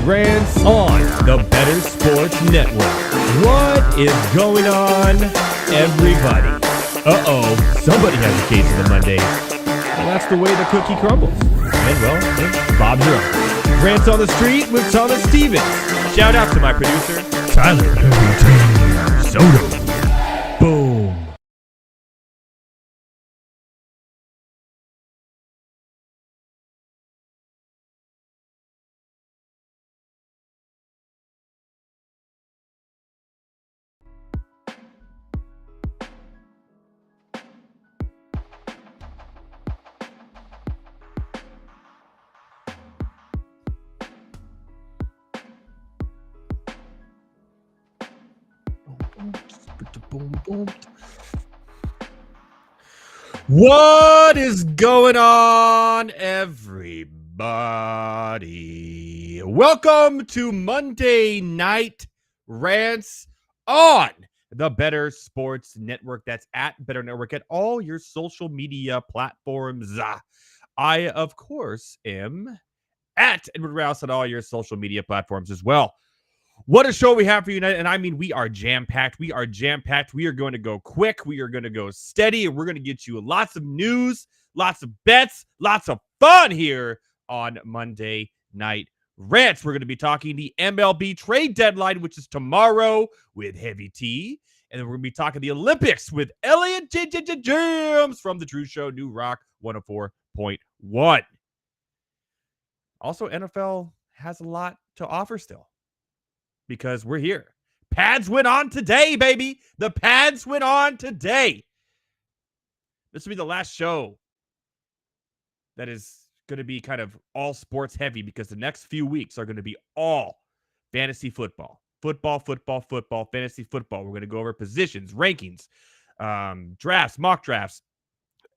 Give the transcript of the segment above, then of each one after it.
Rants on the Better Sports Network. What is going on, everybody? Somebody has a case of the Monday. Well, that's the way the cookie crumbles. And, well, Bob's your uncle. Rants on the Street with Thomas Stevens. Shout out to my producer, Tyler Soto. Boom. What is going on, everybody? Welcome to Monday Night Rants on the Better Sports Network. That's at Better Network at all your social media platforms. I, of course, am at Edward Raus at all your social media platforms as well. What a show we have for you tonight. And I mean, we are jam-packed. We are jam-packed. We are going to go quick. We are going to go steady. And we're going to get you lots of news, lots of bets, lots of fun here on Monday Night Rants. We're going to be talking the MLB trade deadline, which is tomorrow with Heavy T. And then we're going to be talking the Olympics with Elliott Jams from The True Show, New Rock 104.1. Also, NFL has a lot to offer still, because we're here. Pads went on today, baby. The pads went on today. This will be the last show that is going to be kind of all sports heavy, because the next few weeks are going to be all fantasy football. Football, fantasy football. We're going to go over positions, rankings, drafts, mock drafts,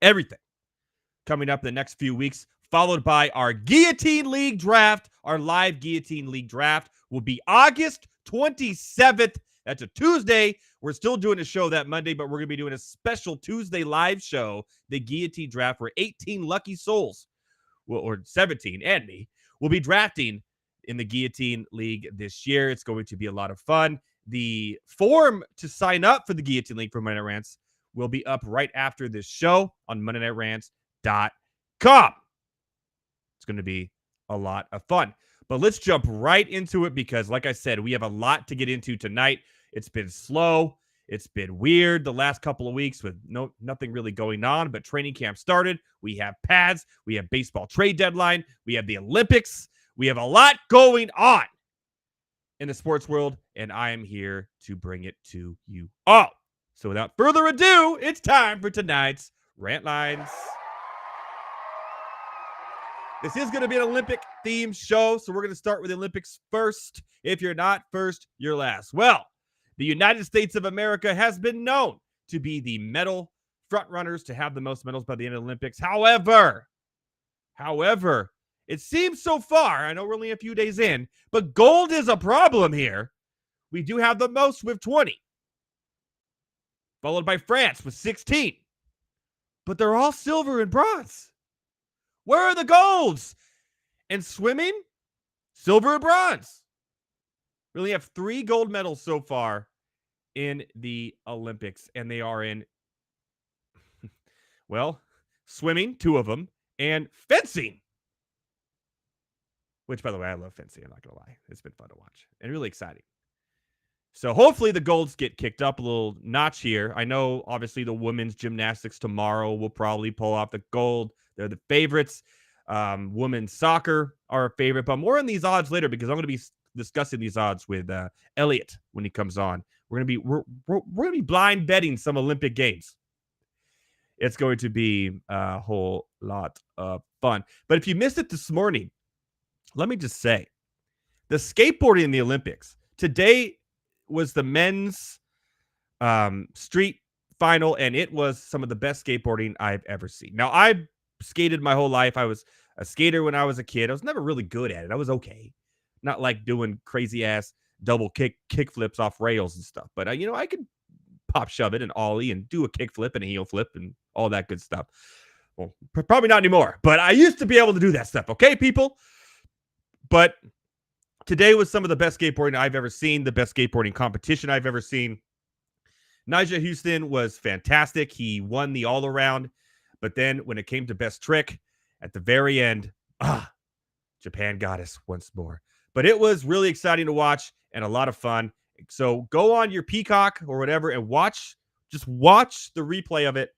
everything coming up in the next few weeks, followed by our Guillotine League draft. Our live Guillotine League draft will be August 27th. That's a Tuesday. We're still doing a show that Monday, but we're going to be doing a special Tuesday live show, the Guillotine Draft, where 18 lucky souls, or 17, and me, will be drafting in the Guillotine League this year. It's going to be a lot of fun. The form to sign up for the Guillotine League for Monday Night Rants will be up right after this show on MondayNightRants.com. It's going to be a lot of fun. But let's jump right into it, because, like I said, we have a lot to get into tonight. It's been slow. It's been weird the last couple of weeks with nothing really going on, but training camp started. We have pads. We have baseball trade deadline. We have the Olympics. We have a lot going on in the sports world, and I am here to bring it to you all. So without further ado, it's time for tonight's Rant Lines. This is going to be an Olympic-themed show, so we're going to start with the Olympics first. If you're not first, you're last. Well, the United States of America has been known to be the medal frontrunners to have the most medals by the end of the Olympics. However, it seems so far, I know we're only a few days in, but gold is a problem here. We do have the most with 20, followed by France with 16. But they're all silver and bronze. Where are the golds? And swimming, silver and bronze. We only have 3 gold medals so far in the Olympics, and they are in, well, swimming, 2 of them, and fencing. Which, by the way, I love fencing, I'm not going to lie. It's been fun to watch and really exciting. So hopefully the golds get kicked up a little notch here. I know, obviously, the women's gymnastics tomorrow will probably pull off the gold. They're the favorites. Women's soccer are a favorite, but more on these odds later, because I'm going to be discussing these odds with Elliott when he comes on. We're going to be blind betting some Olympic games. It's going to be a whole lot of fun. But if you missed it this morning, let me just say, The skateboarding in the Olympics. Today was the men's street final, and it was some of the best skateboarding I've ever seen. Now, I skated my whole life. I was a skater when I was a kid. I was never really good at it. I was okay. Not like doing crazy ass double kick flips off rails and stuff. But I could pop shove it and ollie and do a kick flip and a heel flip and all that good stuff. Well, probably not anymore, but I used to be able to do that stuff. Okay, people? But today was some of the best skateboarding I've ever seen, the best skateboarding competition I've ever seen. Nyjah Huston was fantastic. He won the all-around, but then when it came to best trick, at the very end, Japan got us once more. But it was really exciting to watch and a lot of fun. So go on your Peacock or whatever and just watch the replay of it.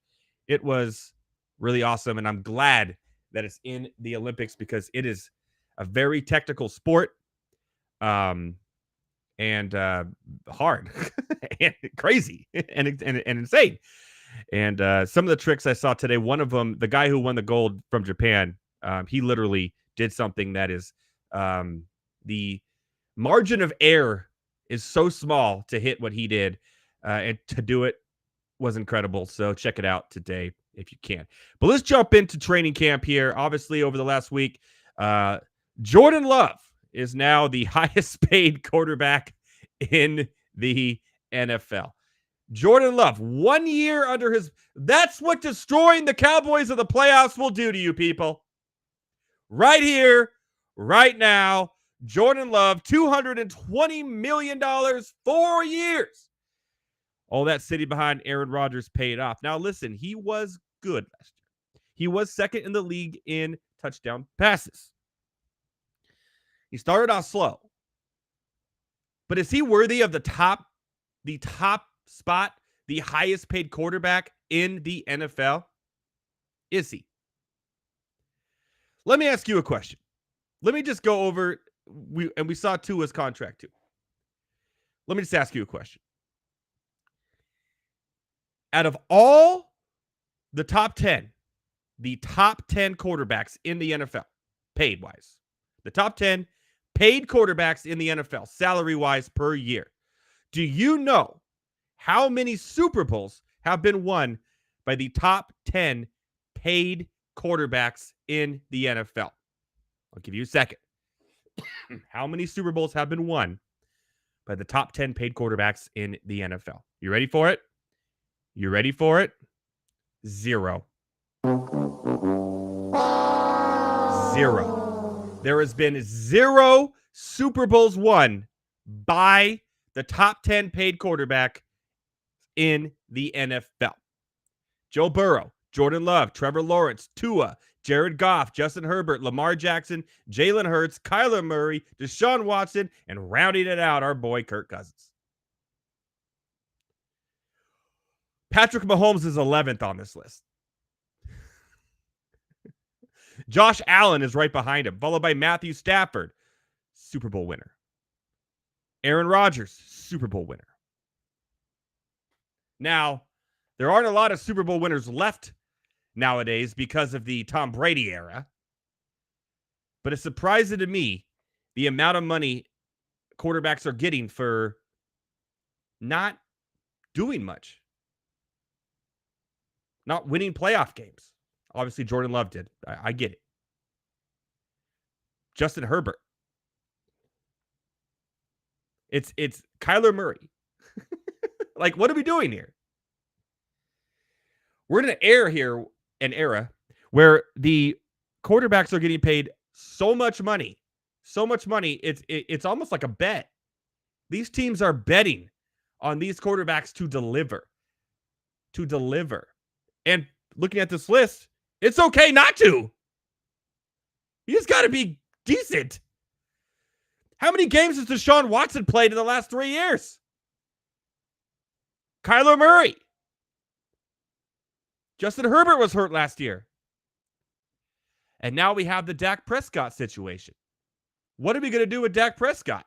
It was really awesome, and I'm glad that it's in the Olympics because it is a very technical sport. And hard and crazy and insane. And some of the tricks I saw today, one of them, the guy who won the gold from Japan, he literally did something that is the margin of error is so small to hit what he did, and to do it was incredible. So check it out today if you can. But let's jump into training camp here. Obviously, over the last week, Jordan Love is now the highest paid quarterback in the NFL. Jordan Love, 1 year under his... That's what destroying the Cowboys of the playoffs will do to you people. Right here, right now, Jordan Love, $220 million, 4 years. All that sitting behind Aaron Rodgers paid off. Now, listen, he was good last year. He was second in the league in touchdown passes. He started off slow. But is he worthy of the top spot, the highest paid quarterback in the NFL? Is he? Let me ask you a question. Let me just go over, we saw Tua's contract too. Let me just ask you a question. Out of all the top 10 quarterbacks in the NFL, paid-wise, the top 10 paid quarterbacks in the NFL, salary-wise per year, do you know how many Super Bowls have been won by the top 10 paid quarterbacks in the NFL? I'll give you a second. How many Super Bowls have been won by the top 10 paid quarterbacks in the NFL? You ready for it? You ready for it? 0. 0. There has been 0 Super Bowls won by the top 10 paid quarterback in the NFL. Joe Burrow, Jordan Love, Trevor Lawrence, Tua, Jared Goff, Justin Herbert, Lamar Jackson, Jalen Hurts, Kyler Murray, Deshaun Watson, and rounding it out, our boy Kirk Cousins. Patrick Mahomes is 11th on this list. Josh Allen is right behind him, followed by Matthew Stafford, Super Bowl winner. Aaron Rodgers, Super Bowl winner. Now, there aren't a lot of Super Bowl winners left nowadays because of the Tom Brady era. But it's surprising to me the amount of money quarterbacks are getting for not doing much. Not winning playoff games. Obviously, Jordan Love did. I get it. Justin Herbert. It's Kyler Murray. Like, what are we doing here? We're in an era where the quarterbacks are getting paid so much money. It's almost like a bet. These teams are betting on these quarterbacks to deliver. And looking at this list, it's okay not to. You just got to be decent. How many games has Deshaun Watson played in the last 3 years? Kyler Murray. Justin Herbert was hurt last year. And now we have the Dak Prescott situation. What are we going to do with Dak Prescott?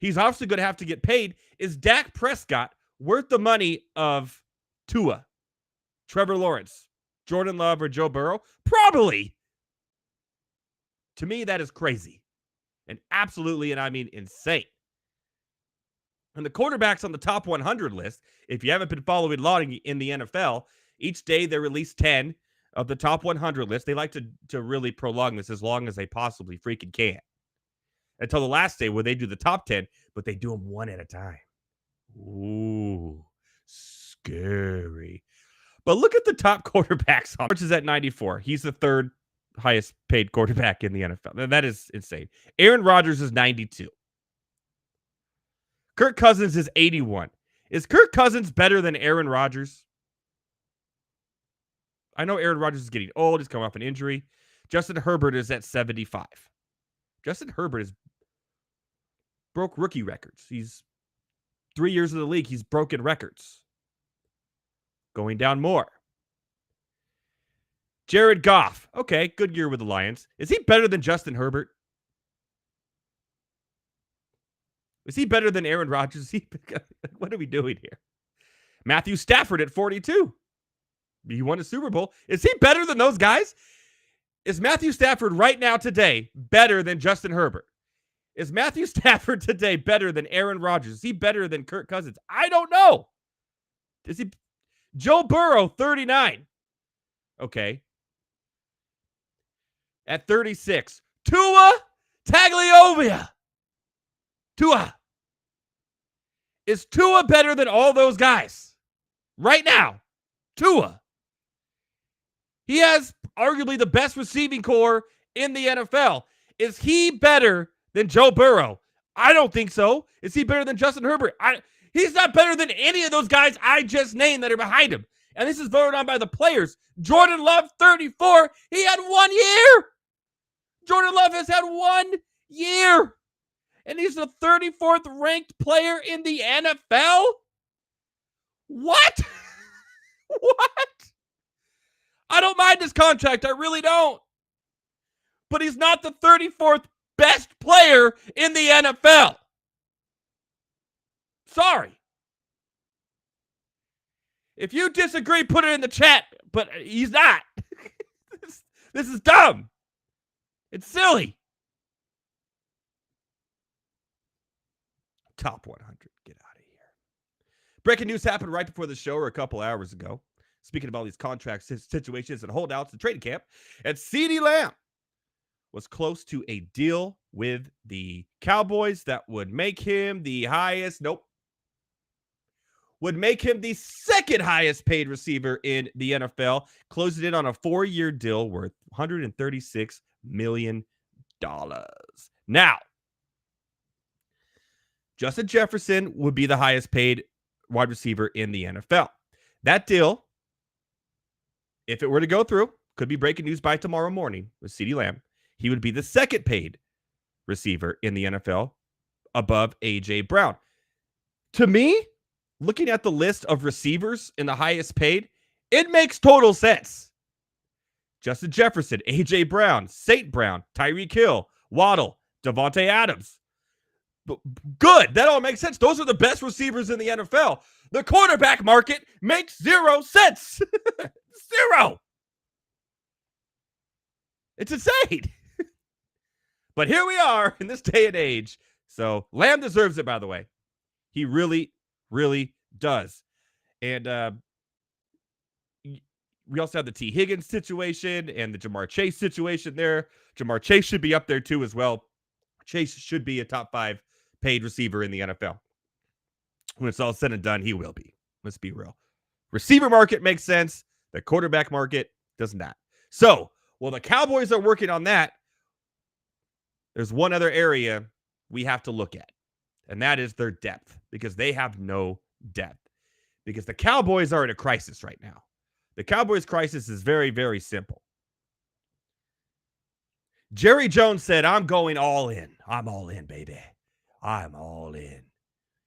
He's obviously going to have to get paid. Is Dak Prescott worth the money of Tua, Trevor Lawrence, Jordan Love, or Joe Burrow? Probably. To me, that is crazy. And absolutely, and I mean insane. And the quarterbacks on the top 100 list, if you haven't been following along in the NFL, each day they release 10 of the top 100 list. They like to really prolong this as long as they possibly freaking can. Until the last day where they do the top 10, but they do them one at a time. Ooh, scary. But look at the top quarterbacks. Rodgers is at 94. He's the third highest paid quarterback in the NFL. That is insane. Aaron Rodgers is 92. Kirk Cousins is 81. Is Kirk Cousins better than Aaron Rodgers? I know Aaron Rodgers is getting old. He's coming off an injury. Justin Herbert is at 75. Justin Herbert is broke rookie records. He's 3 years in the league. He's broken records. Going down more. Jared Goff. Okay, good year with the Lions. Is he better than Justin Herbert? Is he better than Aaron Rodgers? What are we doing here? Matthew Stafford at 42. He won a Super Bowl. Is he better than those guys? Is Matthew Stafford right now today better than Justin Herbert? Is Matthew Stafford today better than Aaron Rodgers? Is he better than Kirk Cousins? I don't know. Is he? Joe Burrow, 39. Okay. At 36. Tua Tagovailoa. Tua. Is Tua better than all those guys? Right now. Tua. He has arguably the best receiving core in the NFL. Is he better than Joe Burrow? I don't think so. Is he better than Justin Herbert? He's not better than any of those guys I just named that are behind him. And this is voted on by the players. Jordan Love, 34. He had 1 year. Jordan Love has had 1 year. And he's the 34th ranked player in the NFL? What? What? I don't mind his contract. I really don't. But he's not the 34th best player in the NFL. Sorry. If you disagree, put it in the chat. But he's not. This is dumb. It's silly. Top 100. Get out of here. Breaking news happened right before the show or a couple hours ago. Speaking of all these contract situations and holdouts and training camp, and CeeDee Lamb was close to a deal with the Cowboys that would make him the highest, would make him the second highest paid receiver in the NFL, closing in on a 4-year deal worth $136 million. Now, Justin Jefferson would be the highest paid wide receiver in the NFL. That deal, if it were to go through, could be breaking news by tomorrow morning with CeeDee Lamb. He would be the second paid receiver in the NFL above A.J. Brown. To me, looking at the list of receivers in the highest paid, it makes total sense. Justin Jefferson, A.J. Brown, St. Brown, Tyreek Hill, Waddle, Devontae Adams. Good. That all makes sense. Those are the best receivers in the NFL. The quarterback market makes 0 sense. 0. It's insane. But here we are in this day and age. So Lamb deserves it, by the way. He really, really does. And we also have the T. Higgins situation and the Jamar Chase situation there. Jamar Chase should be up there too as well. Chase should be a top 5 paid receiver in the NFL. When it's all said and done, he will be. Let's be real. Receiver market makes sense. The quarterback market does not. So, while the Cowboys are working on that, there's one other area we have to look at, and that is their depth, because they have no depth. Because the Cowboys are in a crisis right now. The Cowboys' crisis is very, very simple. Jerry Jones said, I'm going all in. I'm all in, baby. I'm all in.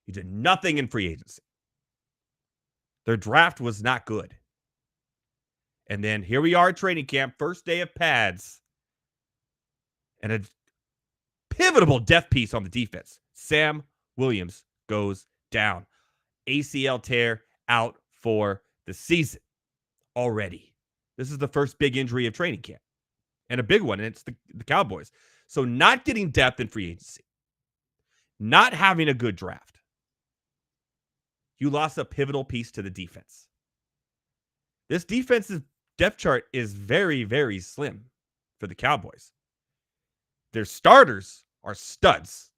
He did nothing in free agency. Their draft was not good. And then here we are at training camp, first day of pads, and a pivotal depth piece on the defense. Sam Williams goes down. ACL tear, out for the season already. This is the first big injury of training camp, and a big one, and it's the Cowboys. So not getting depth in free agency, not having a good draft, you lost a pivotal piece to the defense. This defensive depth chart is very, very slim for the Cowboys. Their starters are studs.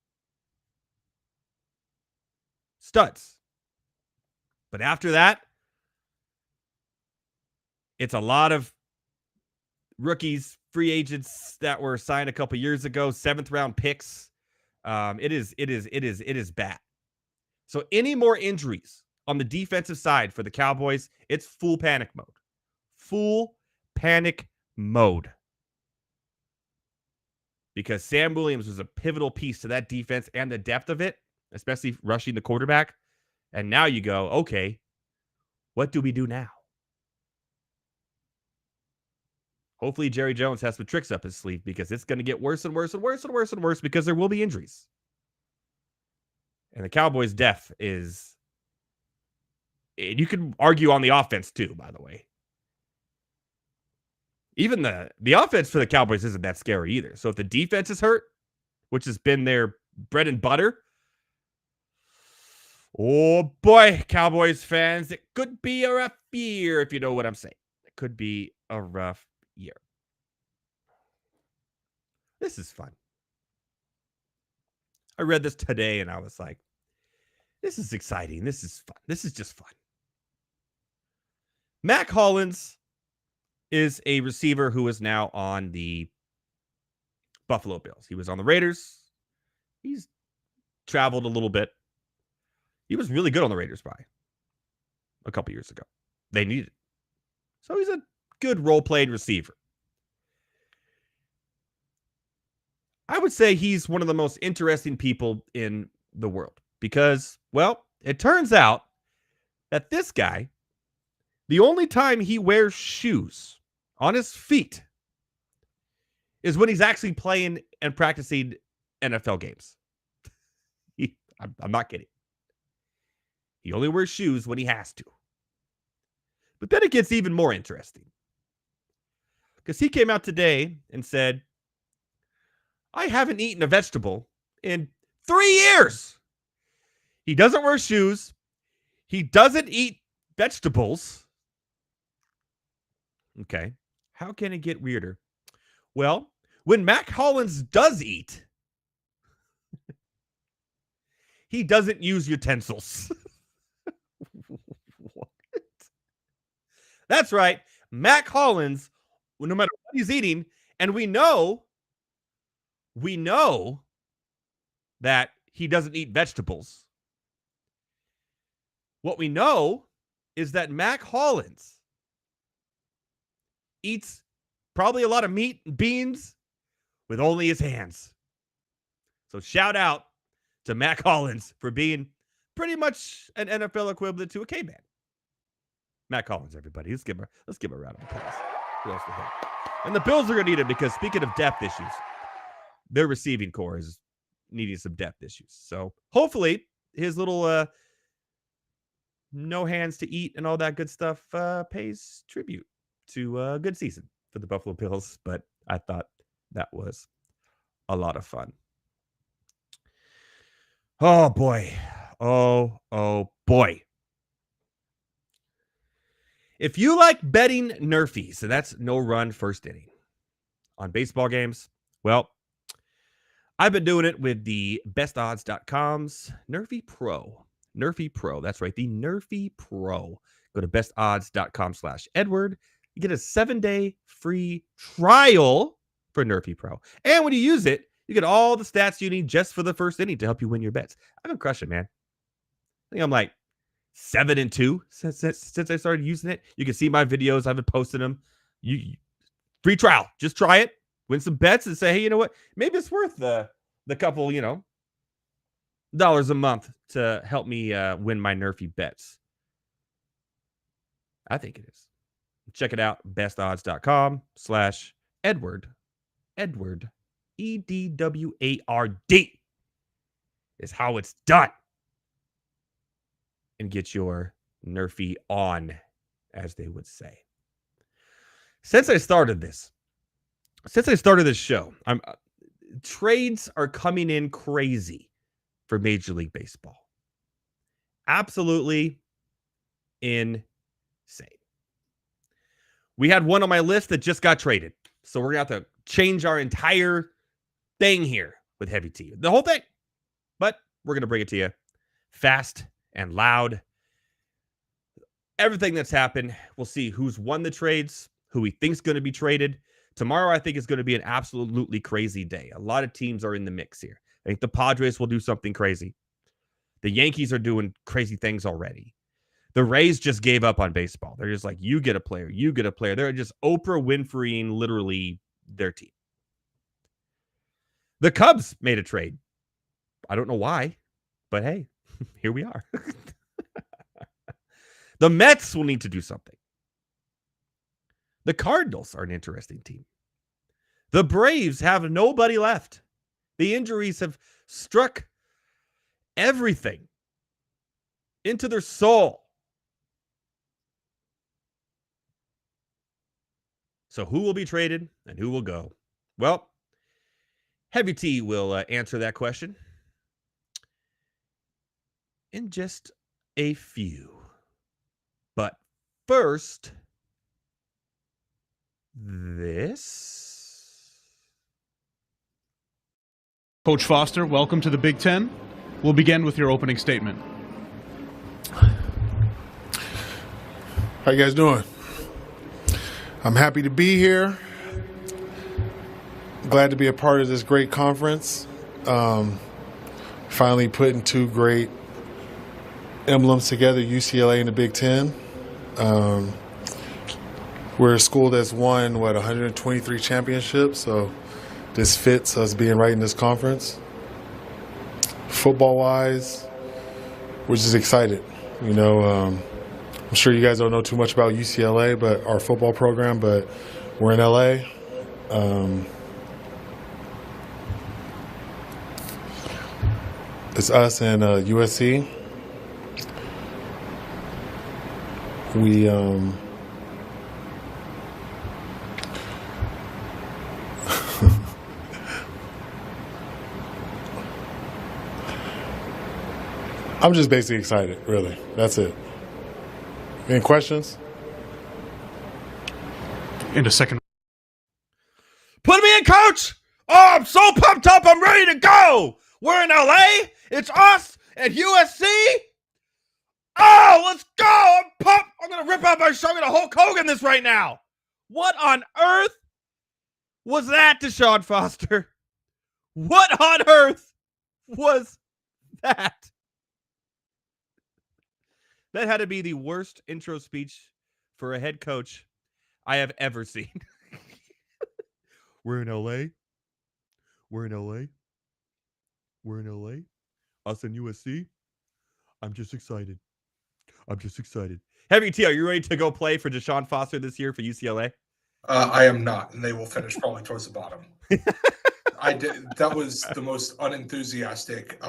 Studs. But after that, it's a lot of rookies, free agents that were signed a couple years ago, 7th round picks. It is bad. So any more injuries on the defensive side for the Cowboys, it's full panic mode. Full panic mode. Because Sam Williams was a pivotal piece to that defense and the depth of it, especially rushing the quarterback. And now you go, okay, what do we do now? Hopefully Jerry Jones has some tricks up his sleeve because it's going to get worse and worse and worse and worse and worse because there will be injuries. And the Cowboys' depth is, you can argue on the offense too, by the way. Even the offense for the Cowboys isn't that scary either. So if the defense is hurt, which has been their bread and butter, oh boy, Cowboys fans, it could be a rough year if you know what I'm saying. It could be a rough year. This is fun. I read this today and I was like, this is exciting. This is fun. This is just fun. Mac Hollins is a receiver who is now on the Buffalo Bills. He was on the Raiders. He's traveled a little bit. He was really good on the Raiders by a couple years ago. They needed it. So he's a good role-played receiver. I would say he's one of the most interesting people in the world because, well, it turns out that this guy, the only time he wears shoes on his feet is when he's actually playing and practicing NFL games. I'm not kidding. He only wears shoes when he has to. But then it gets even more interesting. Because he came out today and said, I haven't eaten a vegetable in 3 years. He doesn't wear shoes. He doesn't eat vegetables. Okay. How can it get weirder? Well, when Mac Hollins does eat, he doesn't use utensils. What? That's right. Mac Hollins, no matter what he's eating, and we know that he doesn't eat vegetables. What we know is that Mac Hollins eats probably a lot of meat and beans with only his hands. So shout out to Mac Hollins for being pretty much an NFL equivalent to a caveman. Mac Hollins, everybody. Let's give him a round of applause. Kudos to him. And the Bills are going to need him because speaking of depth issues, their receiving core is needing some depth issues. So hopefully his little no hands to eat and all that good stuff pays tribute to a good season for the Buffalo Bills. But I thought that was a lot of fun. Oh, boy. Oh, boy. If you like betting nerfies, so that's no run first inning on baseball games, well, I've been doing it with the bestodds.com's Nerfy Pro. Nerfy Pro. That's right. The Nerfy Pro. Go to bestodds.com/Edward. You get a 7-day free trial for Nerfy Pro. And when you use it, you get all the stats you need just for the first inning to help you win your bets. I've been crushing, man. I think I'm like 7-2 since I started using it. You can see my videos. I've been posting them. Free trial. Just try it. Win some bets and say, hey, you know what? Maybe it's worth the couple, dollars a month to help me win my Nerfy bets. I think it is. Check it out. bestodds.com/Edward. Edward. EDWARD is how it's done. And get your Nerfy on, as they would say. Since I started this show, trades are coming in crazy for Major League Baseball. Absolutely insane. We had one on my list that just got traded. So we're going to have to change our entire thing here with Heavy T. The whole thing. But we're going to bring it to you fast and loud. Everything that's happened. We'll see who's won the trades, who we think's going to be traded. Tomorrow, I think, is going to be an absolutely crazy day. A lot of teams are in the mix here. I think the Padres will do something crazy. The Yankees are doing crazy things already. The Rays just gave up on baseball. They're just like, you get a player, you get a player. They're just Oprah Winfreying literally their team. The Cubs made a trade. I don't know why, but hey, here we are. The Mets will need to do something. The Cardinals are an interesting team. The Braves have nobody left. The injuries have struck everything into their soul. So who will be traded and who will go? Well, Heavy T will answer that question in just a few. But first, this. Coach Foster, welcome to the Big Ten. We'll begin with your opening statement. How you guys doing? I'm happy to be here. Glad to be a part of this great conference. Finally putting two great emblems together, UCLA and the Big Ten. We're a school that's won, 123 championships, so this fits us being right in this conference. Football-wise, we're just excited. I'm sure you guys don't know too much about UCLA, but our football program, but we're in LA. It's us and USC. I'm just basically excited, really. That's it. Any questions? In a second. Put me in, coach! Oh, I'm so pumped up. I'm ready to go. We're in LA. It's us and USC. Oh, let's go. I'm pumped. I'm going to rip out my shirt. I'm going to Hulk Hogan this right now. What on earth was that, Deshaun Foster? What on earth was that? That had to be the worst intro speech for a head coach I have ever seen. We're in LA. We're in LA. We're in LA. Us and USC. I'm just excited. Heavy T, are you ready to go play for Deshaun Foster this year for UCLA? I am not, and they will finish probably towards the bottom. That was the most unenthusiastic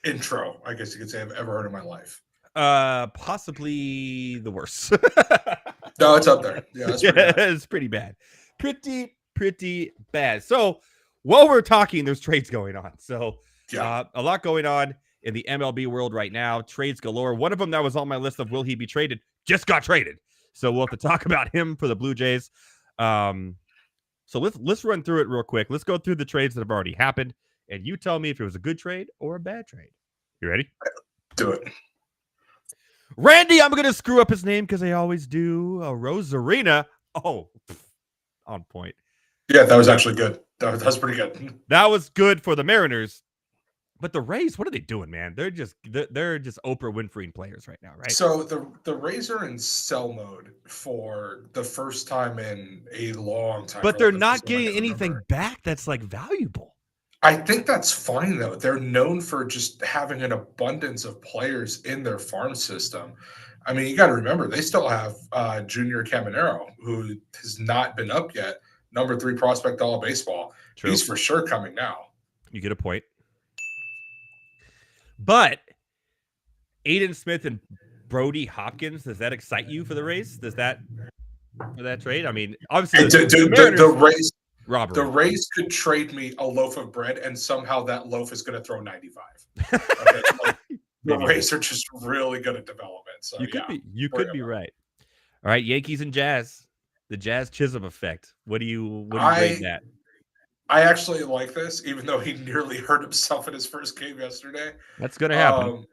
intro, I guess you could say, I've ever heard in my life. Possibly the worst. No, it's up there. Yeah, that's pretty bad. It's pretty bad. Pretty bad. So while we're talking, there's trades going on. So a lot going on in the MLB world right now. Trades galore. One of them that was on my list of will he be traded just got traded. So we'll have to talk about him for the Blue Jays. So let's run through it real quick. Let's go through the trades that have already happened, and you tell me if it was a good trade or a bad trade. You ready? Do it. Randy, I'm going to screw up his name because I always do. Rosarina. Oh, on point. Yeah, that was actually good. That was pretty good. That was good for the Mariners. But the Rays, what are they doing, man? They're just Oprah Winfrey players right now, right? So the Rays are in sell mode for the first time in a long time. But they're not getting anything back that's like valuable. I think that's fine, though. They're known for just having an abundance of players in their farm system. I mean, you got to remember, they still have Junior Caminero, who has not been up yet. Number 3 prospect all baseball. True. He's for sure coming now. You get a point. But Aiden Smith and Brody Hopkins, does that excite you for the Rays? For that trade? I mean, obviously the Rays. Robbery. The Rays could trade me a loaf of bread, and somehow that loaf is going to throw 95. Okay, like, the Rays are just really good at development. So you could be right. All right, Yankees and Jazz. The Jazz Chisholm effect. What do you grade that? I actually like this, even though he nearly hurt himself in his first game yesterday. That's going to happen.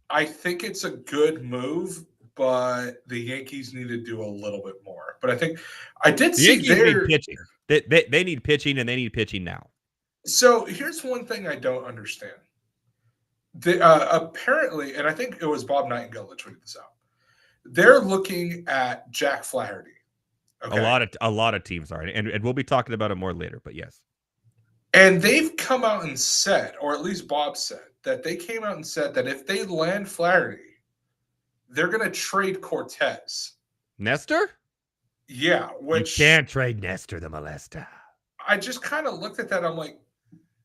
I think it's a good move, but the Yankees need to do a little bit more. But I think I did see Yankees need pitching. They need pitching, and they need pitching now. So here's one thing I don't understand. Apparently, and I think it was Bob Nightingale that tweeted this out. They're looking at Jack Flaherty. Okay? A lot of teams are, and we'll be talking about it more later. But yes, and they've come out and said, or at least Bob said, that they came out and said that if they land Flaherty, they're going to trade Cortez. Nestor? Yeah, which you can't trade Nestor the molester. I just kind of looked at that. I'm like,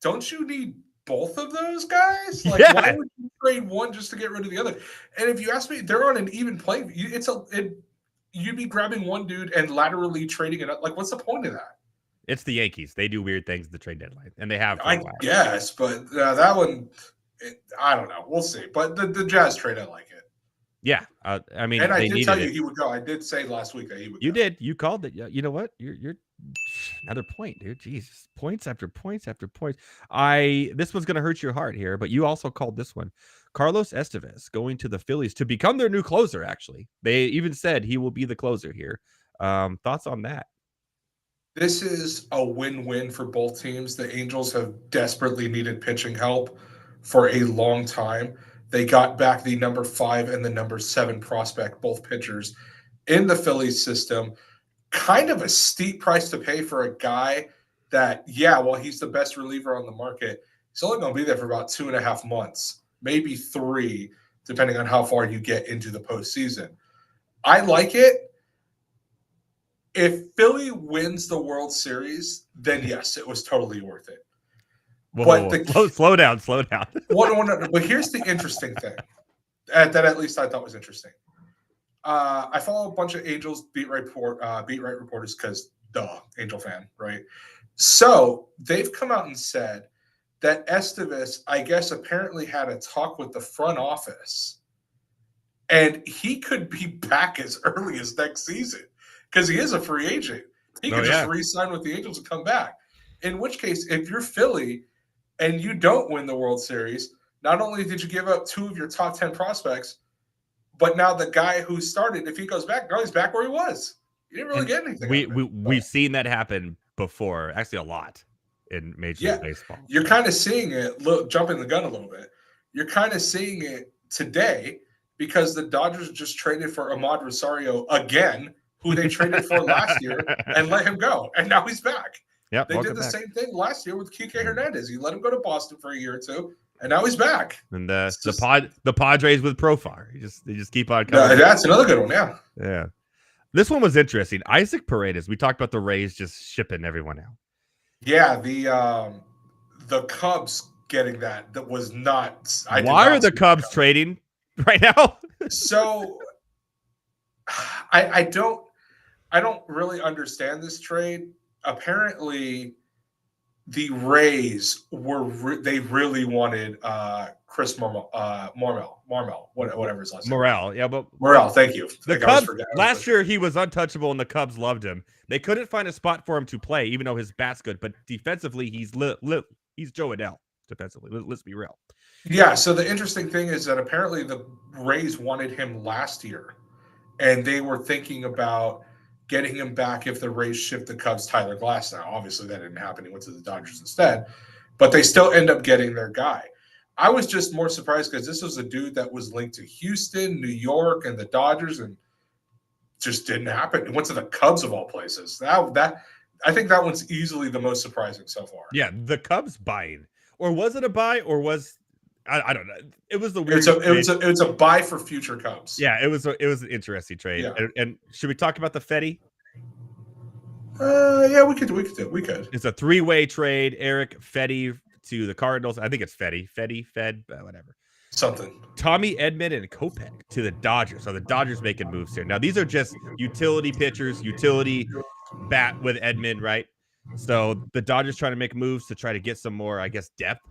don't you need both of those guys? Like, why would you trade one just to get rid of the other? And if you ask me, they're on an even playing. You'd be grabbing one dude and laterally trading it up. Like, what's the point of that? It's the Yankees. They do weird things at the trade deadline, and they have. I guess, but that one, I don't know. We'll see. But the Jazz trade, I like it. Yeah, I mean, and I did tell you he would go. I did say last week that he would. You did. You called it. You know what? You're another point, dude. Jesus, points after points after points. This was going to hurt your heart here, but you also called this one. Carlos Estevez going to the Phillies to become their new closer. Actually, they even said he will be the closer here. Thoughts on that? This is a win-win for both teams. The Angels have desperately needed pitching help for a long time. They got back the number 5 and the number 7 prospect, both pitchers, in the Phillies system. Kind of a steep price to pay for a guy that, while he's the best reliever on the market, he's only going to be there for about 2.5 months, maybe 3, depending on how far you get into the postseason. I like it. If Philly wins the World Series, then yes, it was totally worth it. Slow down. But here's the interesting thing that at least I thought was interesting. I follow a bunch of Angels beat right reporters because, Angel fan, right? So they've come out and said that Estevez, I guess, apparently had a talk with the front office, and he could be back as early as next season because he is a free agent. He could just re-sign with the Angels and come back. In which case, if you're Philly and you don't win the World Series, not only did you give up 2 of your top 10 prospects, but now the guy who started, if he goes back, now he's back where he was. You didn't really get anything. We've seen that happen before, actually a lot in Major League Baseball. You're kind of seeing it, jumping the gun a little bit. You're kind of seeing it today because the Dodgers just traded for Ahmad Rosario again, who they traded for last year, and let him go. And now he's back. Yep, they did the same thing last year with Kike Hernandez. He let him go to Boston for a year or 2, and now he's back. And the Padres with Profar. They just keep on coming. That's another good one, yeah. Yeah. This one was interesting. Isaac Paredes. We talked about the Rays just shipping everyone out. Yeah, the Cubs getting that was not. Why are the Cubs trading right now? So I don't really understand this trade. Apparently, the Rays they really wanted Chris Marmel, whatever his last name. Morel, thank you. The Cubs last year he was untouchable, and the Cubs loved him. They couldn't find a spot for him to play, even though his bat's good. But defensively, he's Joe Adell. Defensively, let's be real. Yeah. So the interesting thing is that apparently the Rays wanted him last year, and they were thinking about getting him back if the Rays shipped the Cubs Tyler Glass. Now, obviously, that didn't happen. He went to the Dodgers instead, but they still end up getting their guy. I was just more surprised because this was a dude that was linked to Houston, New York, and the Dodgers, and just didn't happen. It went to the Cubs of all places. I think that one's easily the most surprising so far. Yeah, the Cubs buying, or was it a buy, or was I don't know. It was the weird. It was a buy for future Cubs. Yeah, it was an interesting trade. Yeah. And should we talk about the Fetty? Yeah, we could. It's a 3-way trade. Eric Fetty to the Cardinals. I think it's Fed, whatever. Something. Tommy Edman and Kopech to the Dodgers. So the Dodgers making moves here. Now these are just utility pitchers, utility bat with Edman, right? So the Dodgers trying to make moves to try to get some more, I guess, depth.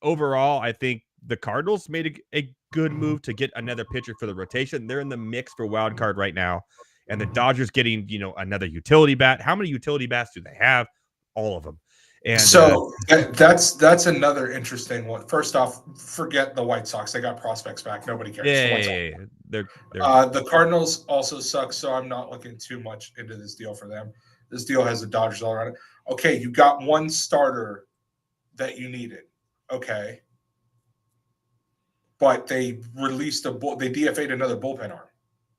Overall, I think the Cardinals made a good move to get another pitcher for the rotation. They're in the mix for wild card right now. And the Dodgers getting, another utility bat. How many utility bats do they have? All of them. And so that's another interesting one. First off, forget the White Sox. They got prospects back. Nobody cares. yeah. They're the Cardinals also suck, so I'm not looking too much into this deal for them. This deal has the Dodgers all around it. Okay, you got one starter that you needed. Okay. But they released they DFA'd another bullpen arm.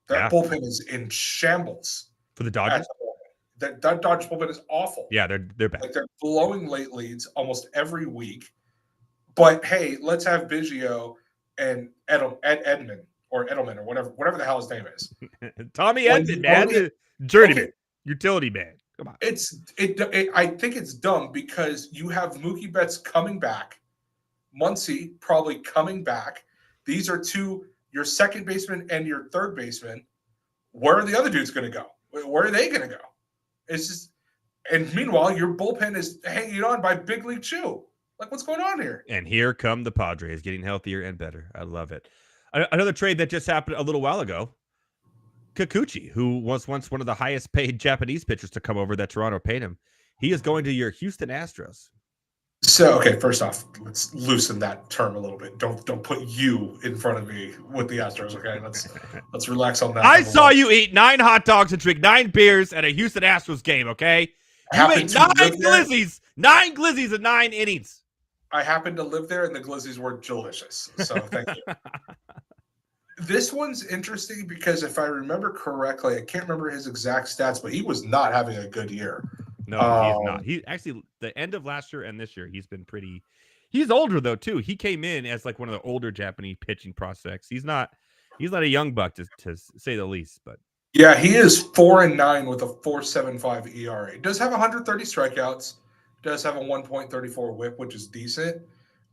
That bullpen is in shambles. For the Dodgers? That Dodgers bullpen is awful. Yeah, they're bad. Like they're blowing late leads almost every week. But hey, let's have Biggio and Edelman or whatever the hell his name is. Tommy Edman, man. Journeyman. Utility man. Come on. I think it's dumb because you have Mookie Betts coming back, Muncy probably coming back. These are your second baseman and your third baseman. Where are the other dudes going to go? Where are they going to go? It's just, and meanwhile, your bullpen is hanging on by Big League Chew. Like, what's going on here? And here come the Padres getting healthier and better. I love it. Another trade that just happened a little while ago. Kikuchi, who was once one of the highest paid Japanese pitchers to come over that Toronto paid him. He is going to your Houston Astros. So, okay, first off, let's loosen that term a little bit. Don't put you in front of me with the Astros, okay? Let's relax on that. I saw you eat 9 hot dogs and drink 9 beers at a Houston Astros game, okay? You ate 9 glizzies. 9 glizzies in 9 innings. I happened to live there, and the glizzies were delicious. So, thank you. This one's interesting because if I remember correctly, I can't remember his exact stats, but he was not having a good year. No, he's not. He actually, the end of last year and this year, he's been pretty. He's older though too. He came in as like one of the older Japanese pitching prospects. He's not a young buck to say the least. But yeah, he is 4-9 with a 4.75 ERA. He does have 130 strikeouts. Does have a 1.34 WHIP, which is decent.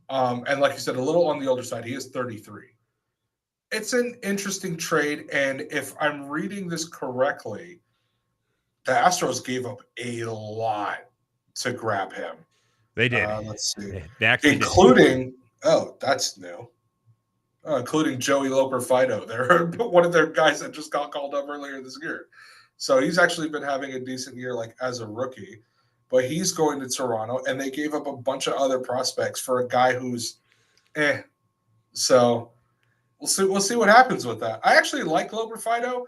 And like you said, a little on the older side. He is 33. It's an interesting trade, and if I'm reading this correctly, the Astros gave up a lot to grab him. They did. Let's see. Including that's new. Including Joey Loper Fido. They're one of their guys that just got called up earlier this year. So he's actually been having a decent year, like as a rookie. But he's going to Toronto, and they gave up a bunch of other prospects for a guy who's So we'll see what happens with that. I actually like Loper Fido.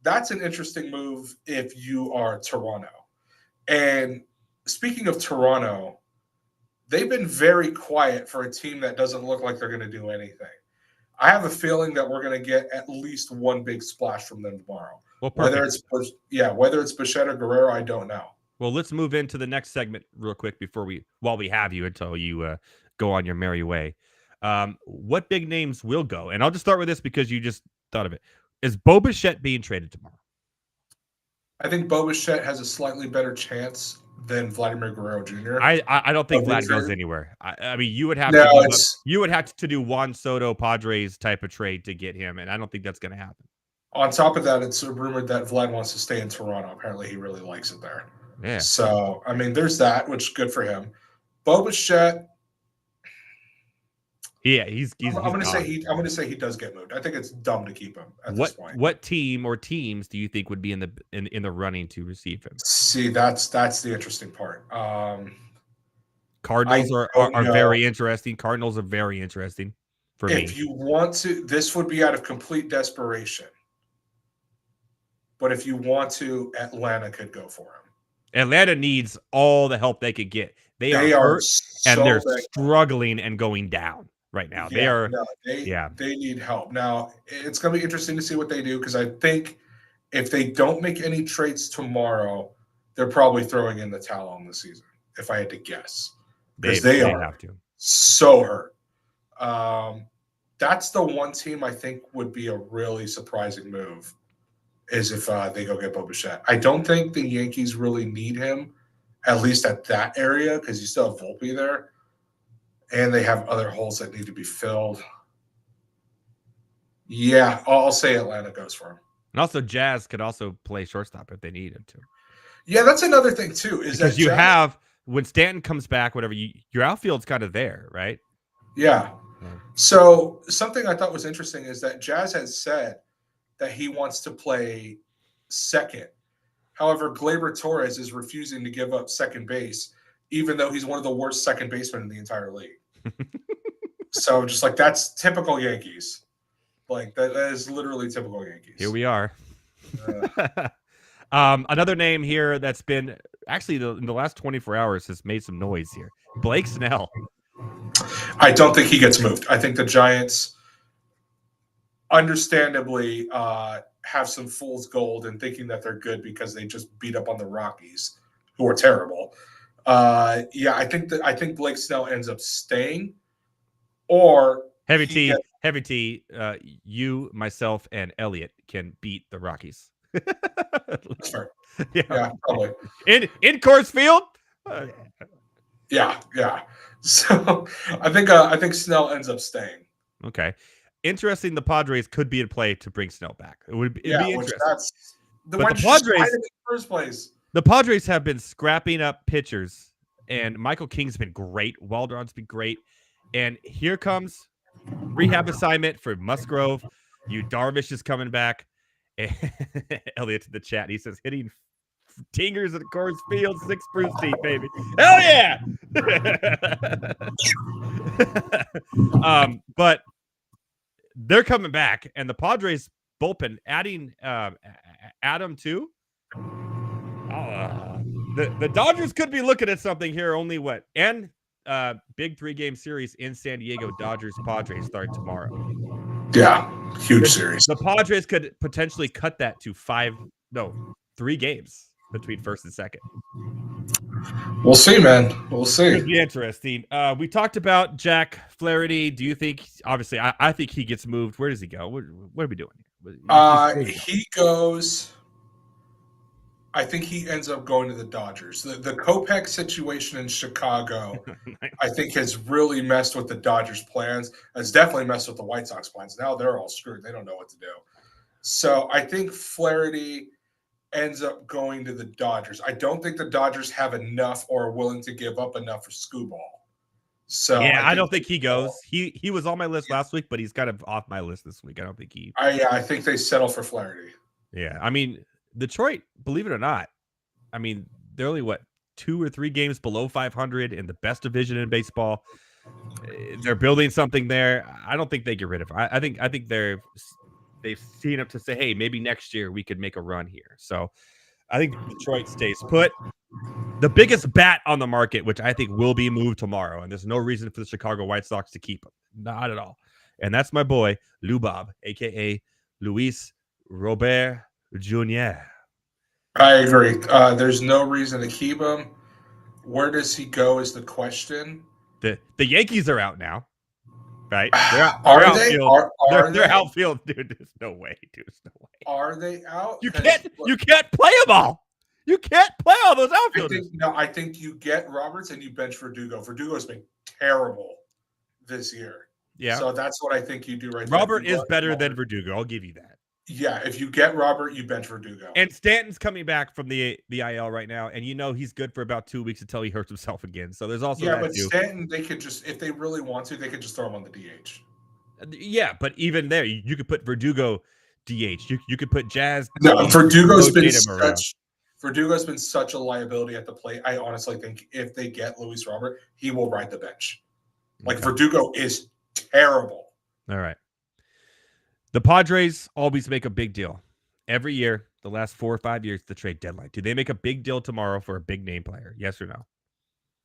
That's an interesting move if you are Toronto. And speaking of Toronto, they've been very quiet for a team that doesn't look like they're going to do anything. I have a feeling that we're going to get at least one big splash from them tomorrow. Well, whether it's Bichette or Guerrero, I don't know. Well, let's move into the next segment real quick while we have you until you go on your merry way. What big names will go? And I'll just start with this because you just thought of it. Is Bo Bichette being traded tomorrow? I think Bo Bichette has a slightly better chance than Vladimir Guerrero Jr. I don't think Vlad goes anywhere. I mean, you would have to do Juan Soto Padres type of trade to get him, and I don't think that's going to happen. On top of that, it's rumored that Vlad wants to stay in Toronto. Apparently, he really likes it there. Yeah. So, I mean, there's that, which is good for him. Bo Bichette. Yeah, he's I'm going to say he does get moved. I think it's dumb to keep him at this point. What team or teams do you think would be in the running to receive him? See, that's the interesting part. Cardinals are very interesting. Cardinals are very interesting for me. If you want to, this would be out of complete desperation. But if you want to, Atlanta could go for him. Atlanta needs all the help they could get. They are hurt, and they're struggling and going down right now. They need help. Now, it's going to be interesting to see what they do because I think if they don't make any trades tomorrow, they're probably throwing in the towel on the season, if I had to guess. Because they have to. So hurt. That's the one team I think would be a really surprising move is if they go get Bo Bichette. I don't think the Yankees really need him, at least at that area, because you still have Volpe there. And they have other holes that need to be filled. Yeah, I'll say Atlanta goes for him. And also Jazz could also play shortstop if they need him to. Yeah, that's another thing too. Is Because that you Jazz, have when Stanton comes back, whatever your outfield's kind of there, right? yeah. Yeah. So something I thought was interesting is that Jazz has said that he wants to play second. However, Gleyber Torres is refusing to give up second base, even though he's one of the worst second basemen in the entire league. So just like that's typical Yankees. Like that is literally typical Yankees. Here we are. Another name here that's been actually in the last 24 hours has made some noise here. Blake Snell. I don't think he gets moved. I think the Giants, understandably, have some fool's gold in thinking that they're good because they just beat up on the Rockies, who are terrible. Yeah, I think Blake Snell ends up staying, or Heavy T. You, myself, and Elliott can beat the Rockies. That's fair. Yeah. Yeah, probably. In Coors Field. Yeah. So I think Snell ends up staying. Okay. Interesting. The Padres could be in play to bring Snell back. It'd be interesting. That's But the Padres in the first place. The Padres have been scrapping up pitchers, and Michael King's been great. Waldron's been great. And here comes rehab assignment for Musgrove. Yu Darvish is coming back. Elliott in the chat, he says, hitting tingers at Coors Field, 6 Bruce deep, baby. Hell yeah! But they're coming back, and the Padres bullpen adding Adam too. The Dodgers could be looking at something here. Only what? And big 3-game series in San Diego. Dodgers Padres start tomorrow. Yeah, huge series. The Padres could potentially cut that to 3 games between first and second. We'll see, man. We'll see. Could be interesting. We talked about Jack Flaherty. Do you think? Obviously, I think he gets moved. Where does he go? What are we doing? He goes. I think he ends up going to the Dodgers. The Kopech situation in Chicago, I think, has really messed with the Dodgers' plans. Has definitely messed with the White Sox plans. Now they're all screwed. They don't know what to do. So I think Flaherty ends up going to the Dodgers. I don't think the Dodgers have enough or are willing to give up enough for Skubal. So yeah, I don't think he goes. He was on my list last week, but he's kind of off my list this week. I don't think he. I think they settle for Flaherty. Yeah, I mean, Detroit, believe it or not, I mean, they're only 2 or 3 games below 500 in the best division in baseball. They're building something there. I don't think they get rid of him. I think they've seen up to say, hey, maybe next year we could make a run here. So I think Detroit stays put. The biggest bat on the market, which I think will be moved tomorrow, and there's no reason for the Chicago White Sox to keep him. Not at all. And that's my boy, Lou Bob, a.k.a. Luis Robert Jr. I agree. There's no reason to keep him. Where does he go is the question. The Yankees are out now, right? Are they? They're outfield, dude. There's no way. Are they out? You can't play them all. You can't play all those outfielders. I think you get Roberts and you bench Verdugo. Verdugo's been terrible this year. Yeah. So that's what I think you do right there. Robert is better than Verdugo. I'll give you that. Yeah, if you get Robert, you bench Verdugo. And Stanton's coming back from the IL right now, and he's good for about 2 weeks until he hurts himself again. So there's also that too. Stanton, they could just, if they really want to, they could just throw him on the DH. Yeah, but even there, you could put Verdugo DH. You could put Jazz. No, Verdugo's been such a liability at the plate. I honestly think if they get Luis Robert, he will ride the bench. Like Verdugo is terrible. All right. The Padres always make a big deal. Every year, the last 4 or 5 years, the trade deadline. Do they make a big deal tomorrow for a big name player? Yes or no?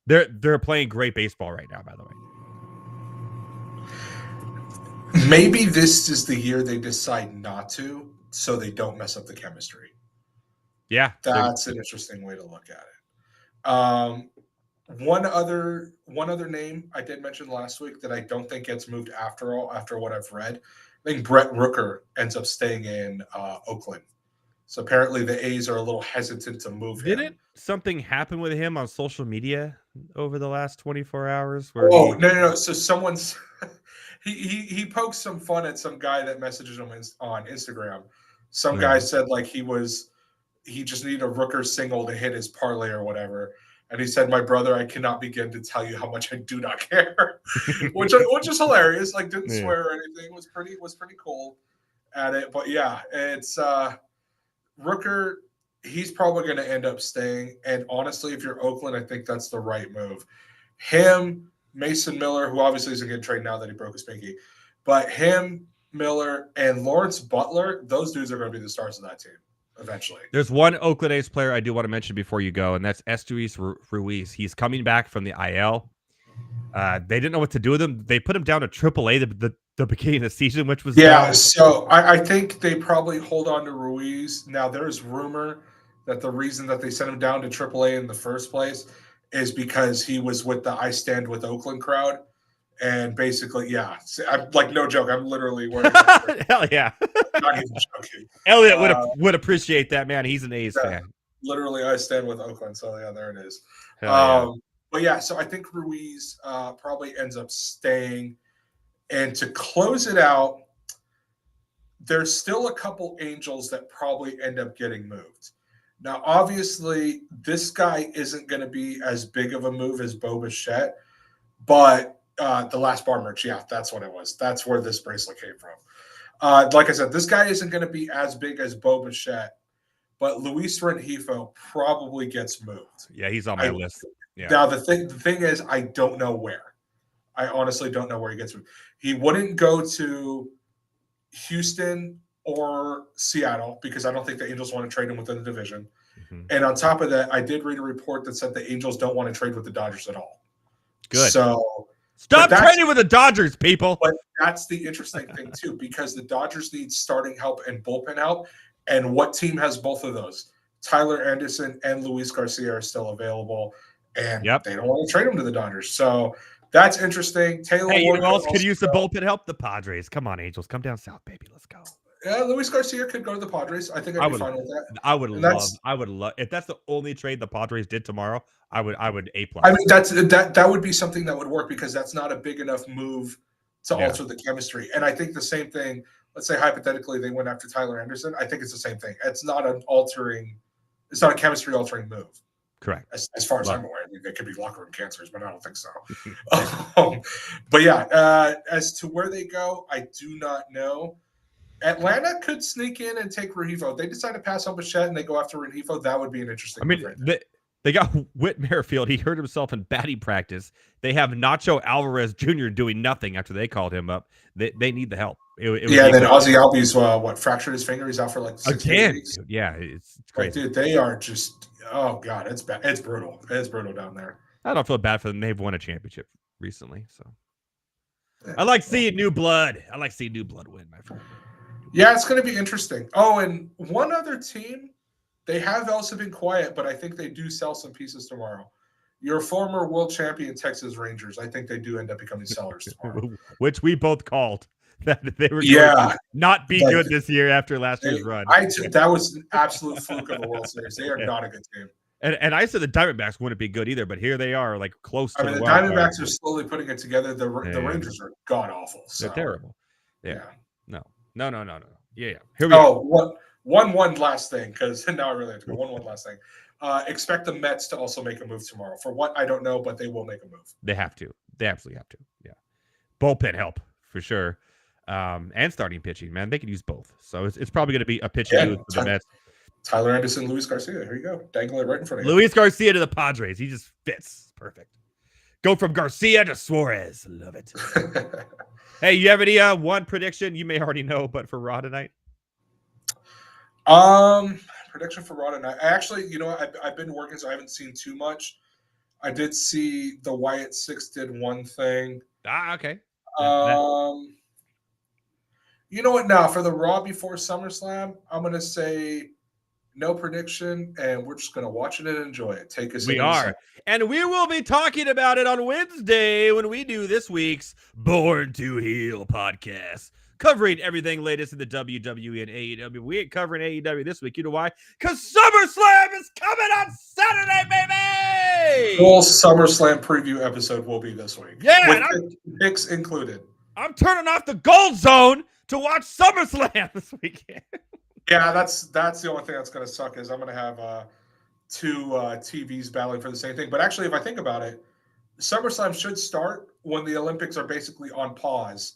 They're playing great baseball right now, by the way. Maybe this is the year they decide not to, so they don't mess up the chemistry. Yeah. That's an interesting way to look at it. One other name I did mention last week that I don't think gets moved after what I've read. I think Brett Rooker ends up staying in Oakland. So apparently the A's are a little hesitant to move him. Didn't something happen with him on social media over the last 24 hours? No. So someone's he pokes some fun at some guy that messages him on Instagram. Some guy said like he was he just needed a Rooker single to hit his parlay or whatever. And he said, "My brother, I cannot begin to tell you how much I do not care," which is hilarious. Like, didn't swear or anything. Was pretty cool at it. But yeah, it's Rooker. He's probably going to end up staying. And honestly, if you're Oakland, I think that's the right move. Him, Mason Miller, who obviously isn't getting traded now that he broke his pinky, but him, Miller, and Lawrence Butler, those dudes are going to be the stars of that team eventually. There's one Oakland A's player I do want to mention before you go, and that's Esteuris Ruiz. He's coming back from the IL. They didn't know what to do with him. They put him down to AAA the beginning of the season, which was So I think they probably hold on to Ruiz. Now there's rumor that the reason that they sent him down to AAA in the first place is because he was with the I Stand With Oakland crowd. And basically, yeah, I'm like, no joke. I'm literally wearing hell yeah. Not even joking. Elliott would appreciate that, man. He's an A's fan. Literally, I stand with Oakland. So yeah, there it is. Yeah. But yeah, so I think Ruiz probably ends up staying. And to close it out, there's still a couple Angels that probably end up getting moved. Now, obviously, this guy isn't going to be as big of a move as Bo Bichette, but the last bar merch, yeah, that's what it was. That's where this bracelet came from. Like I said, this guy isn't going to be as big as Bo Bichette, but Luis Rengifo probably gets moved. Yeah, he's on my list. Yeah. Now, the thing is, I don't know where. I honestly don't know where he gets moved. He wouldn't go to Houston or Seattle because I don't think the Angels want to trade him within the division. Mm-hmm. And on top of that, I did read a report that said the Angels don't want to trade with the Dodgers at all. Good. So stop trading with the Dodgers, people. But that's the interesting thing, too, because the Dodgers need starting help and bullpen help. And what team has both of those? Tyler Anderson and Luis Garcia are still available, and they don't want to trade them to the Dodgers. So that's interesting. Taylor Ward, you know who else could use the bullpen help? The Padres. Come on, Angels. Come down south, baby. Let's go. Yeah, Luis Garcia could go to the Padres. I think I'd be fine with that. I would love if that's the only trade the Padres did tomorrow. I would A+. I mean, that would be something that would work because that's not a big enough move to alter the chemistry. And I think the same thing. Let's say hypothetically they went after Tyler Anderson. I think it's the same thing. It's not a chemistry altering move. Correct. As far as I'm aware, I mean, they could be locker room cancers, but I don't think so. But yeah, as to where they go, I do not know. Atlanta could sneak in and take Rengifo. If they decide to pass on Bichette and they go after Rengifo, that would be an interesting move. I mean, they got Whit Merrifield. He hurt himself in batting practice. They have Nacho Alvarez Jr. doing nothing after they called him up. They need the help. And then Ozzy Albies, fractured his finger. He's out for like 6 weeks. Yeah, it's crazy. Dude, they are just, oh God, it's bad. It's brutal. It's brutal down there. I don't feel bad for them. They've won a championship recently. So I like seeing new blood. I like seeing new blood win, my friend. Yeah, it's going to be interesting. Oh, and one other team, they have also been quiet, but I think they do sell some pieces tomorrow. Your former world champion Texas Rangers, I think they do end up becoming sellers tomorrow. Which we both called that they were going to not be good this year after last year's run. That was an absolute fluke of a World Series. They are not a good team. And I said the Diamondbacks wouldn't be good either, but here they are, like close to the Diamondbacks are slowly putting it together. The Rangers are god-awful. So. They're terrible. Yeah. No. Yeah. Here we go. One last thing, because now I really have to go. One last thing. Expect the Mets to also make a move tomorrow. For what, I don't know, but they will make a move. They have to. They absolutely have to. Yeah. Bullpen help, for sure. And starting pitching, man. They could use both. So it's probably going to be a pitching move for the Mets. Tyler Anderson, Luis Garcia. Here you go. Dangle it right in front of you. Luis Garcia to the Padres. He just fits. Perfect. Go from Garcia to Suarez. Love it. Hey, you have any one prediction? You may already know, but for Raw tonight? Prediction for Raw tonight. Actually, I've been working, so I haven't seen too much. I did see the Wyatt Six did one thing. Okay. You know what? Now, for the Raw before SummerSlam, I'm going to say no prediction, and we're just going to watch it and enjoy it. Take us. We are. And we will be talking about it on Wednesday when we do this week's Born to Heal podcast, covering everything latest in the WWE and AEW. We ain't covering AEW this week. You know why? Because SummerSlam is coming on Saturday, baby! Full SummerSlam preview episode will be this week. Yeah. With picks included. I'm turning off the Gold Zone to watch SummerSlam this weekend. Yeah, that's the only thing that's going to suck is I'm going to have two TVs battling for the same thing. But actually, if I think about it, SummerSlam should start when the Olympics are basically on pause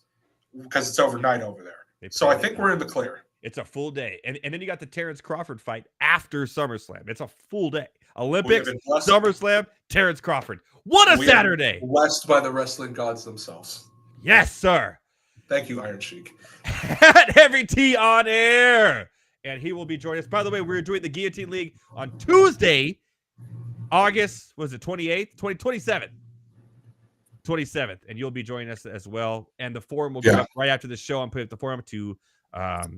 because it's overnight over there. So I think we're in the clear. It's a full day. And then you got the Terrence Crawford fight after SummerSlam. It's a full day. Olympics, SummerSlam, Terrence Crawford. What a Saturday. Blessed by the wrestling gods themselves. Yes, sir. Thank you, Iron Sheik. Heavy T on air. And he will be joining us. By the way, we're doing the Guillotine League on Tuesday, August, was it 28th? 27th. 27th. And you'll be joining us as well. And the forum will go up right after the show. I'm putting up the forum to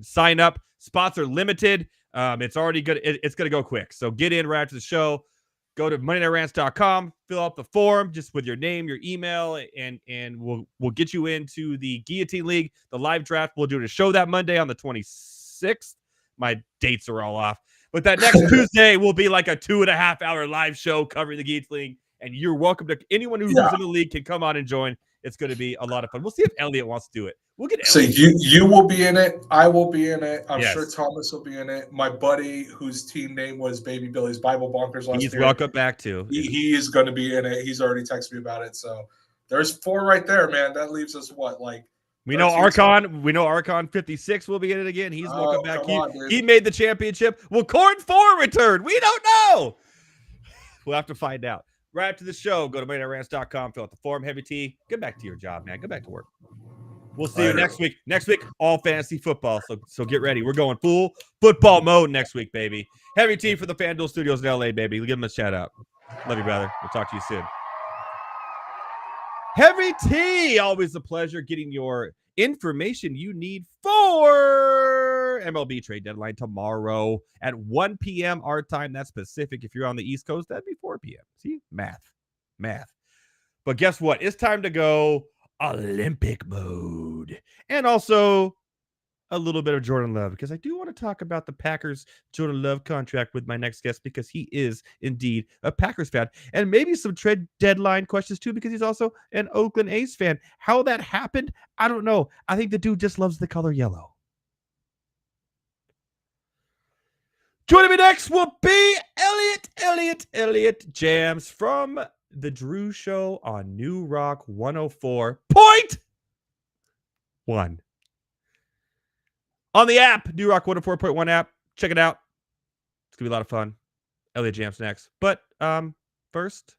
sign up. Spots are limited. It's already good. It's going to go quick. So get in right after the show. Go to MondayNightRants.com, fill out the form just with your name, your email, and we'll get you into the Guillotine League, the live draft. We'll do a show that Monday on the 26th. My dates are all off. But that next Tuesday will be like a 2.5-hour live show covering the Guillotine League. And you're welcome to anyone who's in the league can come on and join. It's going to be a lot of fun. We'll see if Elliott wants to do it. We'll get Elliott. So you will be in it. I will be in it. I'm sure Thomas will be in it. My buddy, whose team name was Baby Billy's Bible Bonkers last year. He's welcome back too. He is going to be in it. He's already texted me about it. So there's 4 right there, man. That leaves us what, like we know Archon. We know Archon 56 will be in it again. He's welcome back. He made the championship. Will Corn 4 return? We don't know. We'll have to find out. Right after the show, go to MondayNightRants.com, fill out the form. Heavy T, get back to your job, man. Get back to work. We'll see you next week. Next week, all fantasy football. So get ready. We're going full football mode next week, baby. Heavy T for the FanDuel Studios in LA, baby. Give him a shout out. Love you, brother. We'll talk to you soon. Heavy T, always a pleasure getting your information you need for MLB trade deadline tomorrow at 1 p.m. our time. That's Pacific. If you're on the East Coast, that'd be 4 p.m. See? Math. But guess what? It's time to go Olympic mode. And also a little bit of Jordan Love, because I do want to talk about the Packers Jordan Love contract with my next guest, because he is indeed a Packers fan, and maybe some trade deadline questions too, because he's also an Oakland A's fan. How that happened, I don't know. I think the dude just loves the color yellow. Joining me next will be Elliott Jams from the Drew Show on New Rock 104.1. On the app, New Rock 104.1 app. Check it out. It's going to be a lot of fun. Elliott Jams next. But first,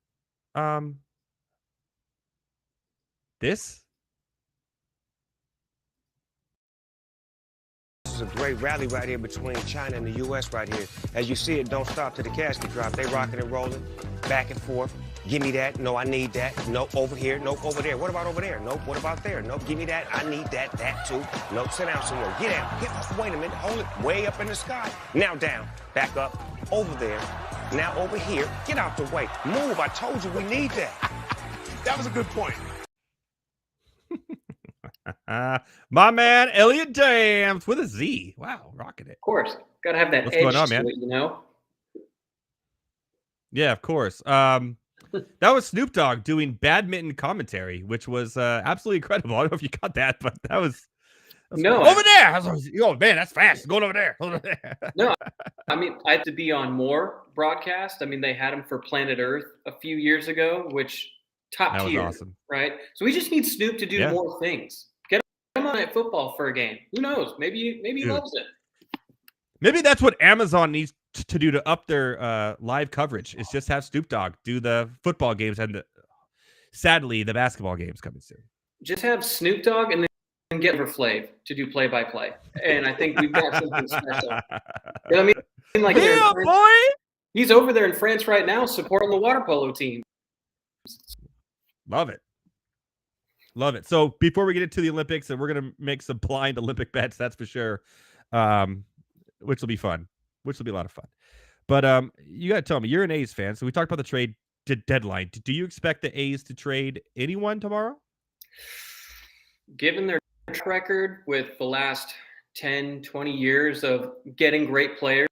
this is a great rally right here between China and the U.S. right here. As you see, it don't stop to the casket drop. They rocking and rolling, back and forth. Give me that. No, I need that. No, over here. Nope, over there. What about over there? Nope, what about there? Nope, give me that. I need that. That too. Nope, sit down somewhere. Get out. Get up. Wait a minute. Hold it. Way up in the sky. Now down. Back up. Over there. Now over here. Get out the way. Move. I told you we need that. That was a good point. My man, Elliott Jams with a Z. Wow, rocking it. Of course. Got to have that edge to it, you know? Yeah, of course. That was Snoop Dogg doing badminton commentary, which was absolutely incredible. I don't know if you got that, but that was no over there. Oh man, that's fast. Going over there. No, I mean, I had to be on more broadcast. I mean, they had him for Planet Earth a few years ago, which top tier, awesome. Right? So we just need Snoop to do more things. Get him on Night Football for a game. Who knows? Maybe he loves it. Maybe that's what Amazon needs to do to up their live coverage, is just have Snoop Dogg do the football games and sadly the basketball games coming soon. Just have Snoop Dogg and then get Flav to do play-by-play, and I think we've got something special. You know what I mean? Like, boy, he's over there in France right now supporting the water polo team. Love it. So before we get into the Olympics, and we're gonna make some blind Olympic bets, that's for sure, which will be fun. Which will be a lot of fun. But you got to tell me, you're an A's fan, so we talked about the trade deadline. Do you expect the A's to trade anyone tomorrow? Given their track record with the last 10, 20 years of getting great players,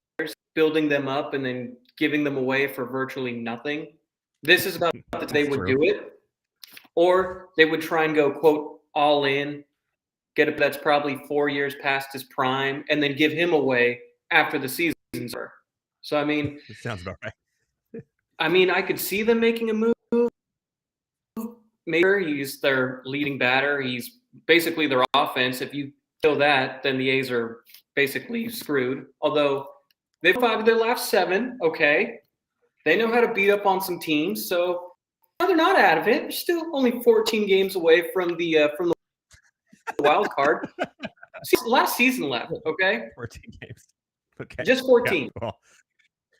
building them up, and then giving them away for virtually nothing, this is about that they would do it. Or they would try and go, quote, all in, get a that's probably 4 years past his prime, and then give him away after the season's over. So, I mean, it sounds about right. I mean, I could see them making a move. Maybe he's their leading batter. He's basically their offense. If you kill that, then the A's are basically screwed. Although they've 5 of their last 7. Okay. They know how to beat up on some teams. So they're not out of it. They're still only 14 games away from the wild card. Last season left. Okay. 14 games. Okay. Just 14. Yeah, well,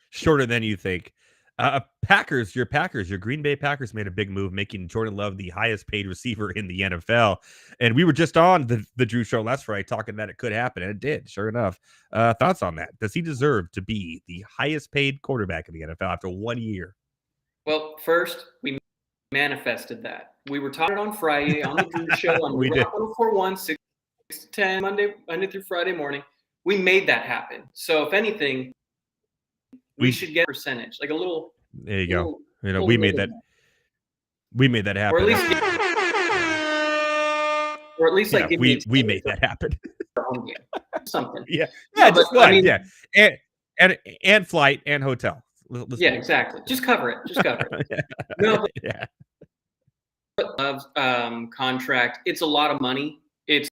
shorter than you think. Your Green Bay Packers made a big move, making Jordan Love the highest paid receiver in the NFL. And we were just on the Drew Show last Friday talking that it could happen, and it did, sure enough. Thoughts on that? Does he deserve to be the highest paid quarterback in the NFL after 1 year? Well, first, we manifested that. We were talking on Friday on the Drew Show on 104.1, 6 to 10, Monday through Friday morning. We made that happen. So if anything, we should get a percentage, like a little. There you go. We made that. We made that happen. Or at least, like we made that happen. Something. Yeah. Yeah, just flight. I mean, yeah. And flight and hotel. Yeah, exactly. Just cover it. No, contract. It's a lot of money. It's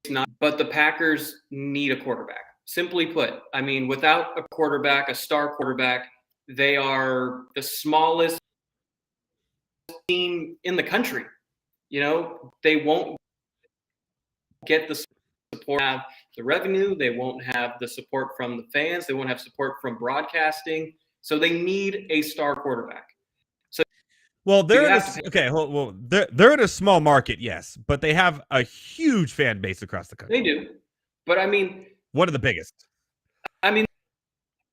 not. But the Packers need a quarterback. Simply put, I mean, without a quarterback, a star quarterback, they are the smallest team in the country. They won't get the support, have the revenue. They won't have the support from the fans. They won't have support from broadcasting. So they need a star quarterback. Well, they're in a small market, yes, but they have a huge fan base across the country. They do, but I mean. One of the biggest. I mean,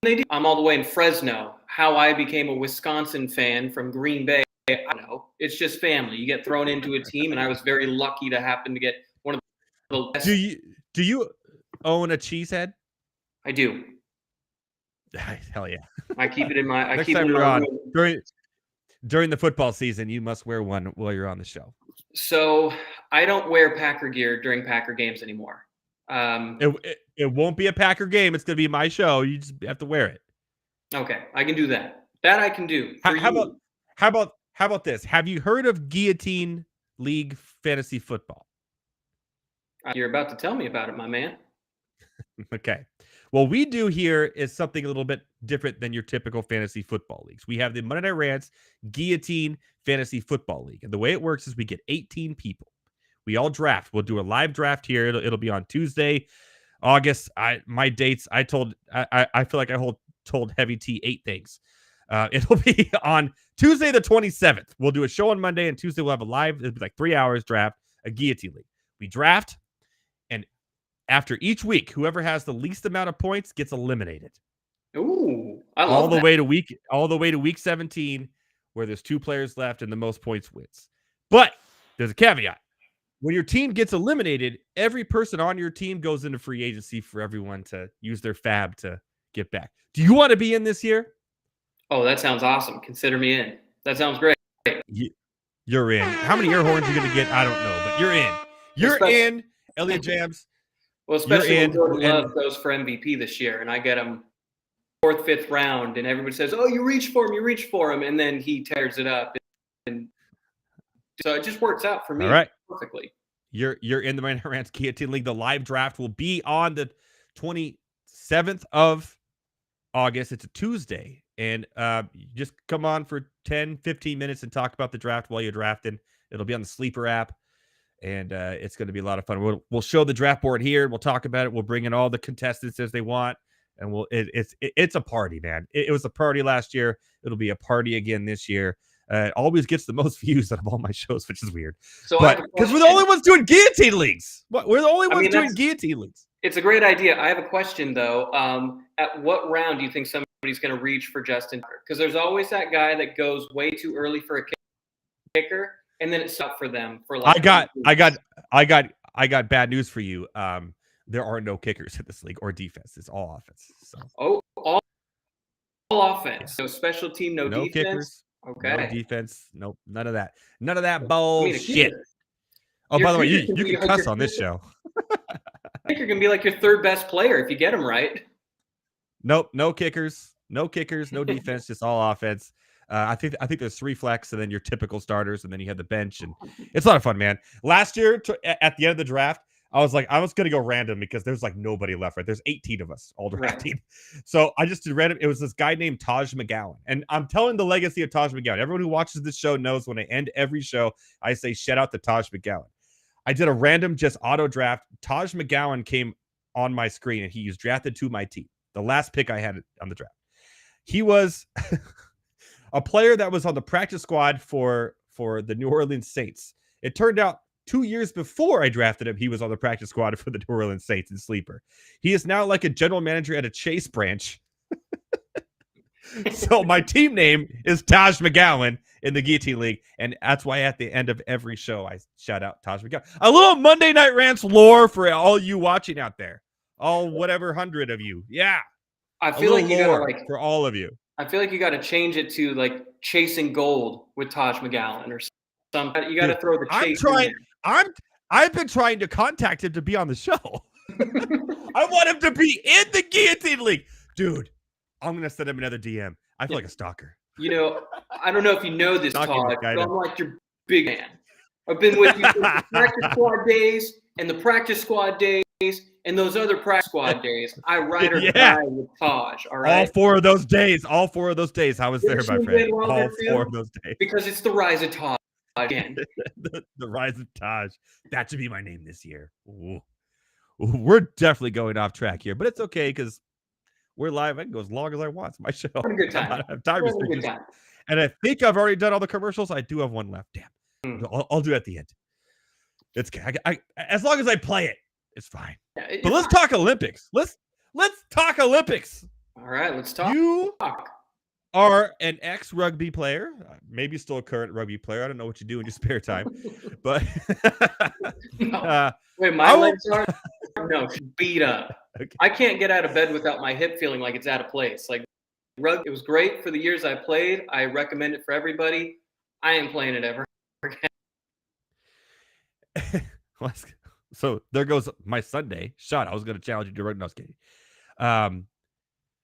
they do. I'm all the way in Fresno. How I became a Wisconsin fan from Green Bay, I don't know. It's just family. You get thrown into a team, and I was very lucky to happen to get one of the best. Do you own a cheesehead? I do. Hell yeah! I keep it in my. Next time you're on during the football season, you must wear one while you're on the show. So I don't wear Packer gear during Packer games anymore. It won't be a Packer game. It's going to be my show. You just have to wear it. Okay, I can do that. That I can do. How about this? Have you heard of Guillotine League Fantasy Football? You're about to tell me about it, my man. Okay. What we do here is something a little bit different than your typical fantasy football leagues. We have the Monday Night Rants Guillotine Fantasy Football League. And the way it works is we get 18 people. We all draft. We'll do a live draft here. It'll be on Tuesday, August. My dates. I feel like I told Heavy T 8 things. It'll be on Tuesday the 27th. We'll do a show on Monday, and Tuesday we'll have a live. It'll be like 3 hours draft, a Guillotine League. We draft, and after each week, whoever has the least amount of points gets eliminated. Ooh, I love all the that. way to week 17, where there's 2 players left and the most points wins. But there's a caveat. When your team gets eliminated, every person on your team goes into free agency for everyone to use their fab to get back. Do you want to be in this year? Oh, that sounds awesome. Consider me in. That sounds great. You're in. How many air horns you're going to get? I don't know, but you're in. You're in, Elliott Jams. Well, especially when Jordan Love goes for MVP this year, and I get him 4th, 5th round, and everybody says, "Oh, you reach for him," and then he tears it up, and so it just works out for me. All right. Perfectly. You're in the Monday Night Rants Guillotine League. The live draft will be on the 27th of August. It's a Tuesday. And just come on for 10, 15 minutes and talk about the draft while you're drafting. It'll be on the Sleeper app. And it's going to be a lot of fun. We'll show the draft board here. We'll talk about it. We'll bring in all the contestants as they want. And it's a party, man. It was a party last year. It'll be a party again this year. It always gets the most views out of all my shows, which is weird. So, because we're the only ones doing guillotine leagues. We're the only ones doing guillotine leagues. It's a great idea. I have a question though. At what round do you think somebody's going to reach for Justin Tucker? Because there's always that guy that goes way too early for a kicker, and then it's up for them for like. I got bad news for you. There are no kickers in this league or defense. It's all offense. So. All offense. Yeah. So special team, no defense. Kickers. Okay. No defense. Nope. None of that. None of that bullshit. Oh, by the way, you can cuss on this show. Kicker can be like your third best player if you get him right. Nope, no kickers, no defense, just all offense. I think there's 3 flex, and then your typical starters, and then you have the bench, and it's a lot of fun, man. Last year, at the end of the draft, I was going to go random because there's like nobody left, right? There's 18 of us all drafting. Right. So I just did random. It was this guy named Taj McGowan. And I'm telling the legacy of Taj McGowan. Everyone who watches this show knows when I end every show, I say, shout out to Taj McGowan. I did a random just auto draft. Taj McGowan came on my screen, and he was drafted to my team. The last pick I had on the draft. He was a player that was on the practice squad for the New Orleans Saints. It turned out 2 years before I drafted him, he was on the practice squad for the New Orleans Saints in Sleeper. He is now like a general manager at a Chase branch. So my team name is Taj McGowan in the Guillotine League, and that's why at the end of every show I shout out Taj McGowan. A little Monday Night Rants lore for all you watching out there. All whatever 100 of you. Yeah. I feel like you gotta like for all of you. I feel like you gotta change it to like Chasing Gold with Taj McGowan or something. You gotta throw the chase. I've been trying to contact him to be on the show. I want him to be in the Guillotine League. Dude, I'm gonna send him another DM. I feel like a stalker. You know, I don't know if you know this, Todd, but I'm like your big man. I've been with you for the practice squad days and the practice squad days and those other practice squad days. I ride or die with Taj. All right. All four of those days. I was there, my friend. All 4 of those days. Because it's the rise of Taj again. the rise of Taj. That should be my name this year. Ooh. We're definitely going off track here, but it's okay because we're live. I can go as long as I want. It's my show. Have a good time. I have time restrictions. And I think I've already done all the commercials. I do have one left. Damn. I'll do it at the end. It's as long as I play it, it's fine. Yeah, but let's talk Olympics. Let's talk Olympics. All right, let's talk. You are an ex-rugby player, maybe still a current rugby player. I don't know what you do in your spare time, but wait, my legs are beat up. Okay. I can't get out of bed without my hip feeling like it's out of place. Like rugby, it was great for the years I played. I recommend it for everybody. I ain't playing it ever again. So there goes my Sunday shot. I was going to challenge you to rugby. No, I was kidding.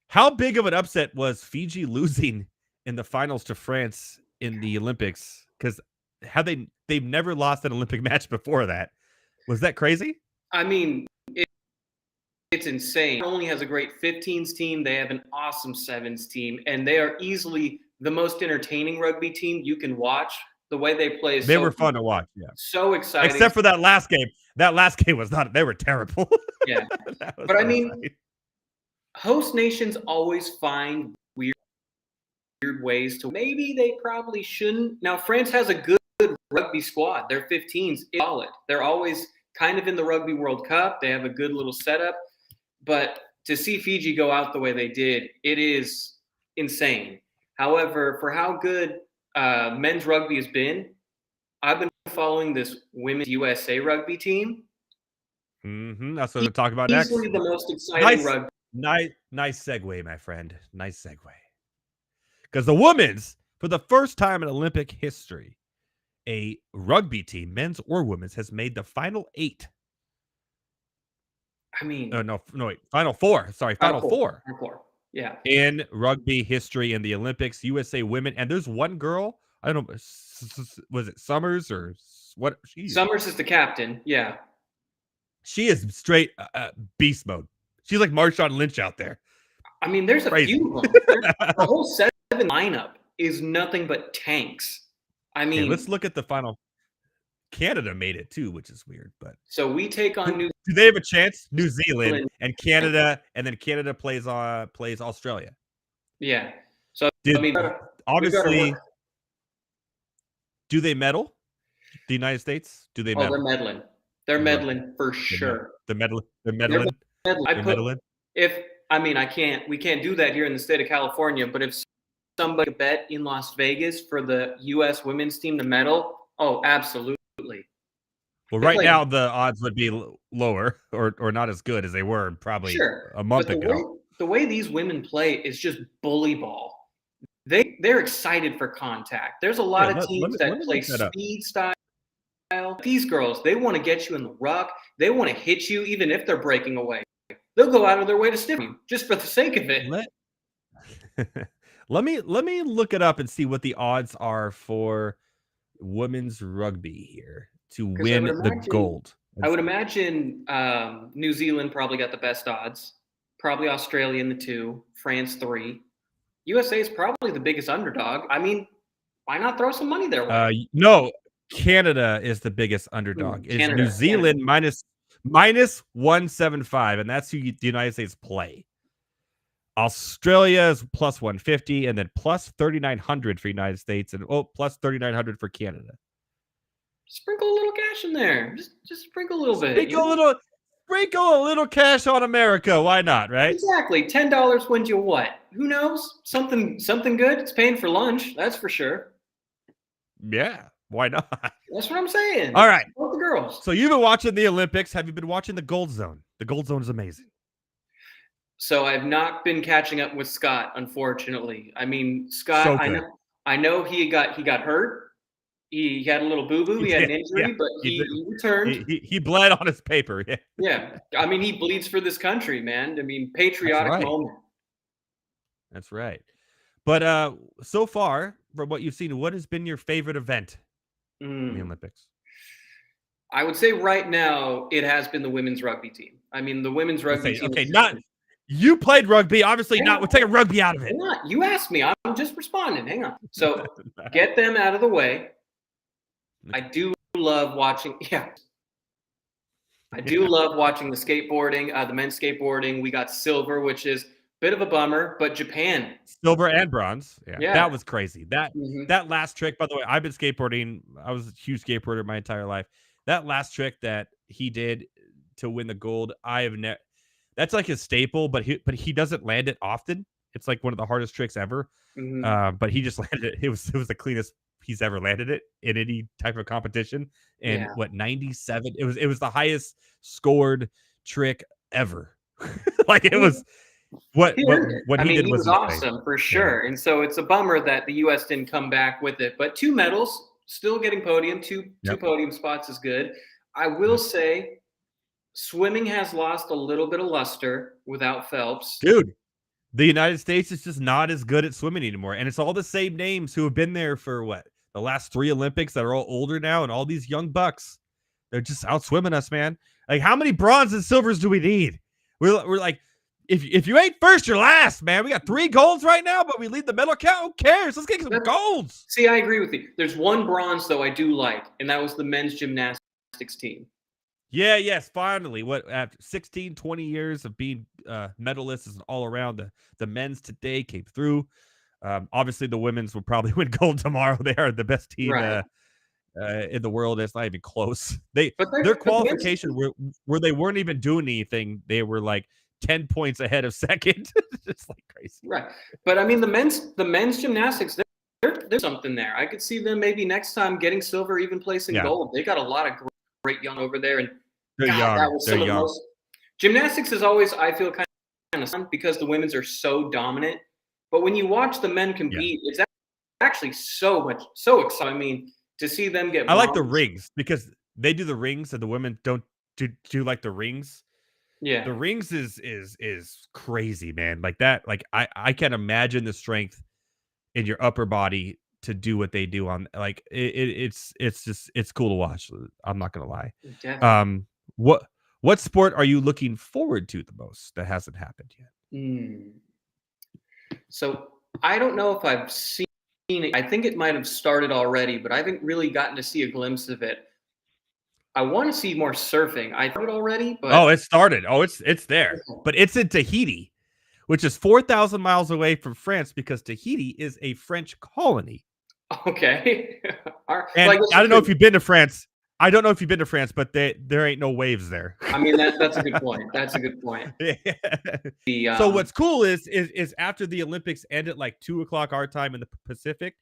How big of an upset was Fiji losing in the finals to France in the Olympics? Because they've never lost an Olympic match before that. Was that crazy? I mean, it's insane. It only has a great 15s team. They have an awesome 7s team, and they are easily the most entertaining rugby team you can watch. The way they play is were fun to watch. Yeah, so exciting. Except for that last game. That last game was not. They were terrible. Yeah, but I mean, host nations always find weird ways to. Maybe they probably shouldn't. Now France has a good rugby squad. Their 15s is solid. They're always kind of in the Rugby World Cup. They have a good little setup. But to see Fiji go out the way they did, it is insane. However, for how good men's rugby has been, I've been following this women's USA rugby team. Mm-hmm. That's what we're talking about next. Easily the most exciting rugby. Nice segue, my friend. Nice segue. Because the women's, for the first time in Olympic history, a rugby team, men's or women's, has made the final 8. I mean, Final 4. Sorry, Final 4. Final 4. Yeah. In rugby history in the Olympics, USA women, and there's one girl. I don't know, was it Summers or what? Summers is the captain. Yeah. She is straight beast mode. She's like Marshawn Lynch out there. I mean, there's a few of them. The whole 7 lineup is nothing but tanks. I mean, let's look at the final. Canada made it too, which is weird. But so we take on New. Do they have a chance? New Zealand and Canada, and then Canada plays Australia. Yeah. So I mean, obviously, do they medal? The United States? Do they medal? They're meddling. They're meddling for sure. They're meddling. We can't do that here in the state of California, but if somebody bet in Las Vegas for the U.S. women's team to medal, oh, absolutely. Well, right now the odds would be lower or not as good as they were probably a month ago. The way these women play is just bully ball. They're excited for contact. There's a lot of teams that play speed style. These girls, they want to get you in the ruck. They want to hit you even if they're breaking away. They'll go out of their way to stiff you just for the sake of it. Let me look it up and see what the odds are for women's rugby here to win the gold. I would imagine New Zealand probably got the best odds. Probably Australia in the 2, France 3. USA is probably the biggest underdog. I mean, why not throw some money their way? No, Canada is the biggest underdog. It's New Zealand minus 175, and that's who the United States play. Australia is plus 150, and then plus 3,900 for United States, and plus 3,900 for Canada. Sprinkle a little cash in there. Just sprinkle a little bit. Sprinkle a little cash on America. Why not, right? Exactly. $10 wins you what? Who knows? Something good. It's paying for lunch. That's for sure. Yeah. Why not? That's what I'm saying. All right. Both the girls. So you've been watching the Olympics. Have you been watching the Gold Zone? The Gold Zone is amazing. So I've not been catching up with Scott, unfortunately. I mean, Scott, so I know he got hurt. He had a little boo-boo. He had an injury, but he returned. He bled on his paper. Yeah. Yeah. I mean, he bleeds for this country, man. I mean, patriotic moment. That's right. But so far, from what you've seen, what has been your favorite event in the Olympics? I would say right now it has been the women's rugby team. I mean, the women's rugby team. Okay, you played rugby, obviously not. We'll take a rugby out of it. You asked me. I'm just responding. Hang on. So get them out of the way. I do love watching. Yeah. I do love watching the skateboarding, the men's skateboarding. We got silver, which is a bit of a bummer, but Japan. Silver and bronze. Yeah. That was crazy. That last trick, by the way, I've been skateboarding. I was a huge skateboarder my entire life. That last trick that he did to win the gold, that's like his staple, but he doesn't land it often. It's like one of the hardest tricks ever. But he just landed it. It was the cleanest he's ever landed it in any type of competition. And 97? It was the highest scored trick ever. Like it was what he did was awesome for sure. And so it's a bummer that the US didn't come back with it. But 2 medals, still getting podium, two podium spots is good. I will say swimming has lost a little bit of luster without Phelps. Dude, the United States is just not as good at swimming anymore. And it's all the same names who have been there for the last 3 Olympics that are all older now, and all these young bucks. They're just out swimming us, man. Like, how many bronze and silvers do we need? We're like, if you ain't first, you're last, man. We got 3 golds right now, but we lead the medal count. Who cares? Let's get some golds. See, I agree with you. There's 1 bronze, though, I do like, and that was the men's gymnastics team. Yeah, yes, finally. After 16, 20 years of being medalists and all around, the men's today came through. Obviously, the women's will probably win gold tomorrow. They are the best team in the world. It's not even close. Their qualification where they weren't even doing anything. They were like 10 points ahead of second. It's like crazy. Right. But I mean, the men's gymnastics, there's something there. I could see them maybe next time getting silver, even placing gold. They got a lot of great young over there, and that was some of the most. Gymnastics is always, I feel, kind of fun because the women's are so dominant. But when you watch the men compete, it's actually so exciting. I mean, to see them get. I like the rings because they do the rings, and the women don't do like the rings. Yeah, the rings is crazy, man. Like that. Like I can't imagine the strength in your upper body to do what they do on. Like it's cool to watch. I'm not gonna lie. Definitely. What sport are you looking forward to the most that hasn't happened yet? So I don't know if I've seen it. I think it might have started already, but I haven't really gotten to see a glimpse of it. I want to see more surfing. I thought it already, but it started. It's there, but it's in Tahiti, which is 4,000 miles away from France because Tahiti is a French colony. Okay. And I don't know if you've been to France. I don't know if you've been to France, but there ain't no waves there. I mean, that's a good point. That's a good point. So what's cool is after the Olympics end at like 2:00 our time in the Pacific,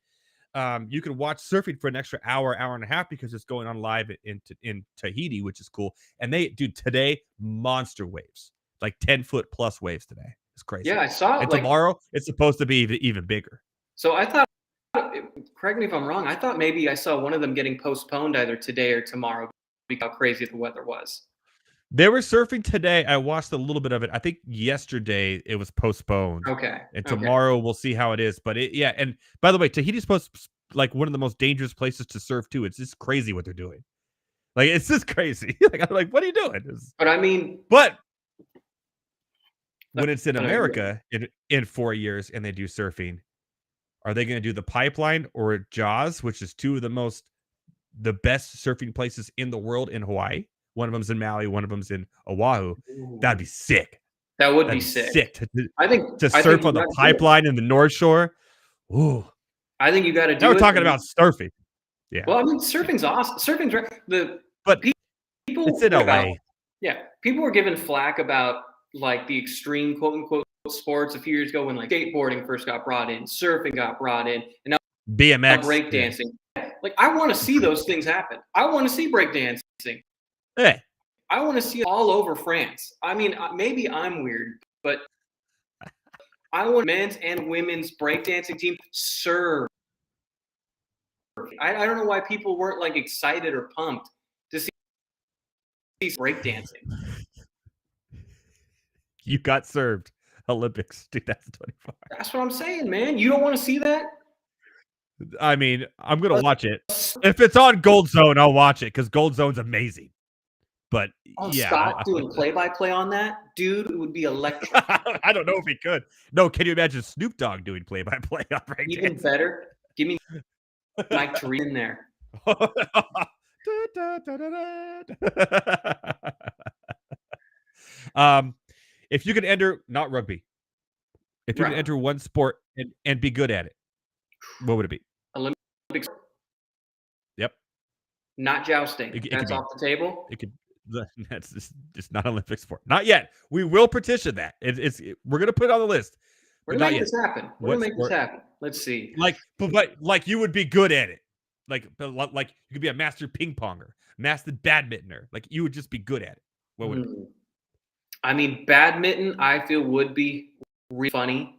you can watch surfing for an extra hour and a half because it's going on live in Tahiti, which is cool. And today, monster waves, like 10-foot plus waves today. It's crazy. Yeah, I saw it. And tomorrow, it's supposed to be even bigger. So I thought correct me if I'm wrong. I thought maybe I saw one of them getting postponed either today or tomorrow because how crazy the weather was. They were surfing today. I watched a little bit of it. I think yesterday it was postponed. Okay. And tomorrow we'll see how it is. But and by the way, Tahiti's like one of the most dangerous places to surf too. It's just crazy what they're doing. Like, it's just crazy. Like, I'm like, what are you doing? But I mean, when it's in America in 4 years and they do surfing, are they going to do the Pipeline or Jaws, which is two of the best surfing places in the world in Hawaii? One of them's in Maui, one of them's in Oahu. That'd be sick. That would be sick. I think to surf on the Pipeline in the North Shore. Ooh. I think you got to do it. Now we're talking about surfing. Yeah. Well, I mean, surfing's awesome. Surfing's but people. It's in LA. People were giving flack about like the extreme quote unquote sports a few years ago when like skateboarding first got brought in, surfing got brought in, and now BMX, breakdancing. Yeah. Like, I want to see those things happen. I want to see breakdancing. Hey. I want to see it all over France. I mean, maybe I'm weird, but I want men's and women's breakdancing team serve. I don't know why people weren't like excited or pumped to see breakdancing. You got served. Olympics 2024. That's what I'm saying, man. You don't want to see that? I mean, I'm going to watch it. If it's on Gold Zone, I'll watch it because Gold Zone's amazing. But Scott doing play-by-play on that, dude, it would be electric. I don't know if he could. No, can you imagine Snoop Dogg doing play-by-play on breakdance? Even better. Give me Mike Therese in there. If you could enter, not rugby, if you could enter one sport and be good at it, what would it be? Olympics. Yep. Not jousting. That's off the table. It could. That's just not Olympic sport. Not yet. We will petition that. We're gonna put it on the list. We're gonna make this happen. We're gonna make this happen. Let's see. But like you would be good at it. Like you could be a master ping ponger, master badmintoner. Like you would just be good at it. What would it be? I mean, badminton, I feel would be really funny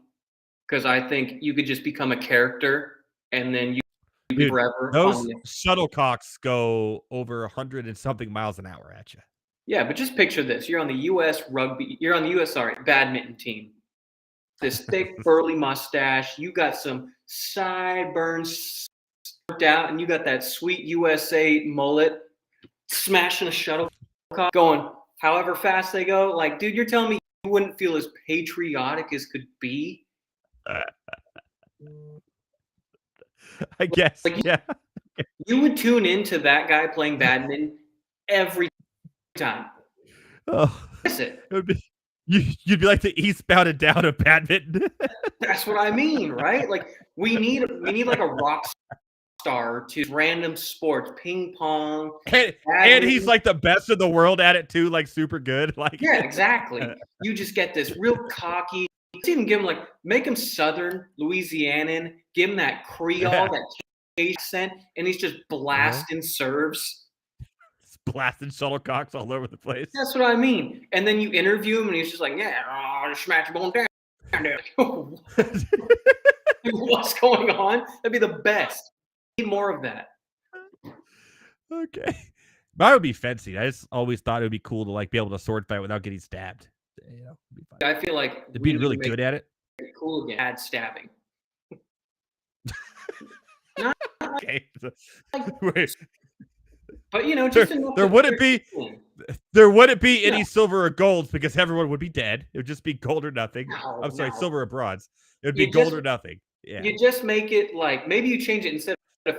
because I think you could just become a character and then you be forever. Those shuttlecocks go over 100 and something miles an hour at you. Yeah, but just picture this: you're on the U.S. badminton team. This thick, burly mustache. You got some sideburns out, and you got that sweet USA mullet, smashing a shuttlecock, going however fast they go. Like, dude, you're telling me you wouldn't feel as patriotic as could be? I guess. Like, you would tune into that guy playing badminton every time. Oh, it would be. You'd be like the Eastbound and Down of badminton. That's what I mean, right? Like we need like a rock star to random sports, ping pong, and he's like the best in the world at it too, like super good. Like yeah, exactly. You just get this real cocky. Even give him make him Southern Louisianan, give him that Creole, that accent, and he's just blasting serves. Blasting shuttlecocks all over the place. That's what I mean. And then you interview him, and he's just like, "Yeah, smash your bone down." What's going on? That'd be the best. Need more of that. Okay, mine would be fencing. I just always thought it would be cool to be able to sword fight without getting stabbed. You know, I feel like it'd be really good at it. Cool again. Add stabbing. Okay. Wait. But just there wouldn't be any silver or gold because everyone would be dead. It would just be gold or nothing. I'm sorry, silver or bronze. It would be gold or nothing. Yeah. You just make it maybe you change it instead of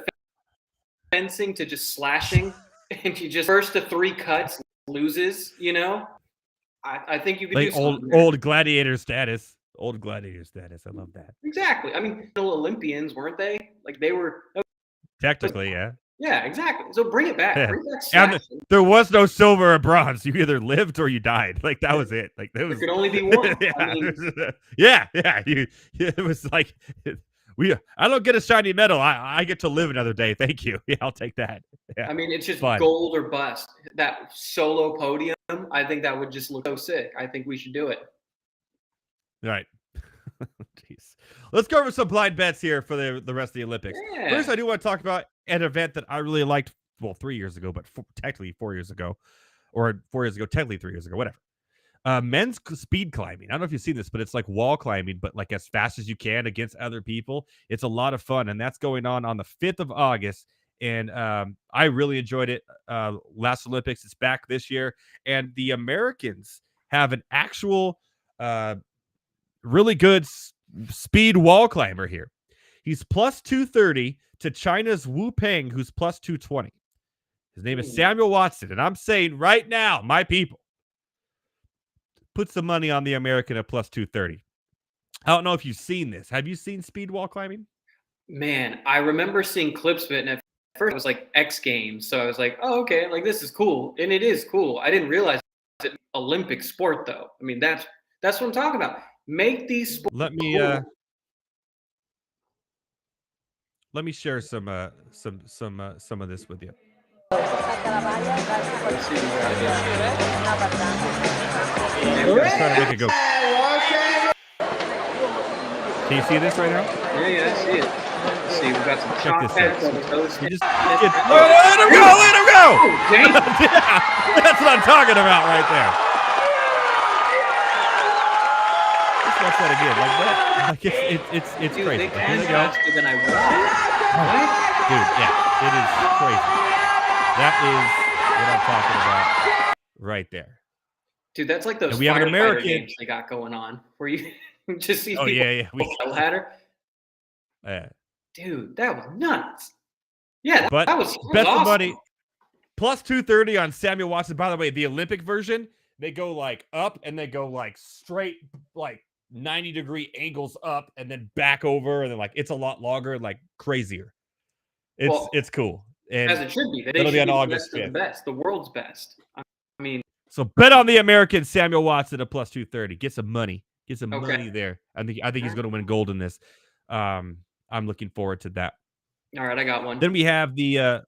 fencing to just slashing, and you just first to 3 cuts loses. I think you could do old gladiator status. Old gladiator status. I love that. Exactly. I mean, Olympians, weren't they? They were technically, yeah. Yeah, exactly. So bring it back. Yeah. Bring back and there was no silver or bronze. You either lived or you died. That was it. There could only be one. Yeah, it was I don't get a shiny medal. I get to live another day. Thank you. Yeah, I'll take that. Yeah. I mean, it's just gold or bust. That solo podium, I think that would just look so sick. I think we should do it. Right. Jeez. Let's go over some blind bets here for the rest of the Olympics. Yeah. First, I do want to talk about an event that I really liked. Well, 3 years ago, but technically 4 years ago, or 4 years ago, technically 3 years ago, whatever. Men's speed climbing. I don't know if you've seen this, but it's like wall climbing, but like as fast as you can against other people. It's a lot of fun, and that's going on the 5th of August. And I really enjoyed it. Last Olympics, it's back this year, and the Americans have an actual really good speed wall climber here. He's plus 230 to China's Wu Peng, who's plus 220. His name is Samuel Watson, and I'm saying right now, my people, put some money on the American at plus 230. I don't know if you've seen this. Have you seen speed wall climbing? Man, I remember seeing clips of it, and at first it was like X Games, so I was like, oh, okay, like this is cool, and it is cool. I didn't realize it's an Olympic sport, though. I mean, that's what I'm talking about. Make these sports Let me cool. Let me share some of this with you. Just trying to make it go. Can you see this right now? Yeah, I see it. Let's see, we've got some Check shot this pads out. on toes. Let him go! Let him go! Dang. Yeah, that's what I'm talking about right there. Let's watch that again, like that. Like it's Dude, crazy. they Here climb they go. faster than I want. What? Dude, yeah, it is crazy. That is what I'm talking about right there. Dude, that's like those we have an American games they got going on where you just see Oh people yeah. ladder. Dude, that was nuts. Yeah, that was bet awesome. the money. Plus 230 on Samuel Watson. By the way, the Olympic version, they go like up and they go like straight, like 90-degree angles up and then back over, and then like it's a lot longer, like crazier. It's cool. And as it should be. They that'll should be on be August the 5th. best, the world's best. I mean, so bet on the American Samuel Watson at plus 230. Get some money. Get some money there. I think he's going to win gold in this. I'm looking forward to that. All right, I got one. Then we have the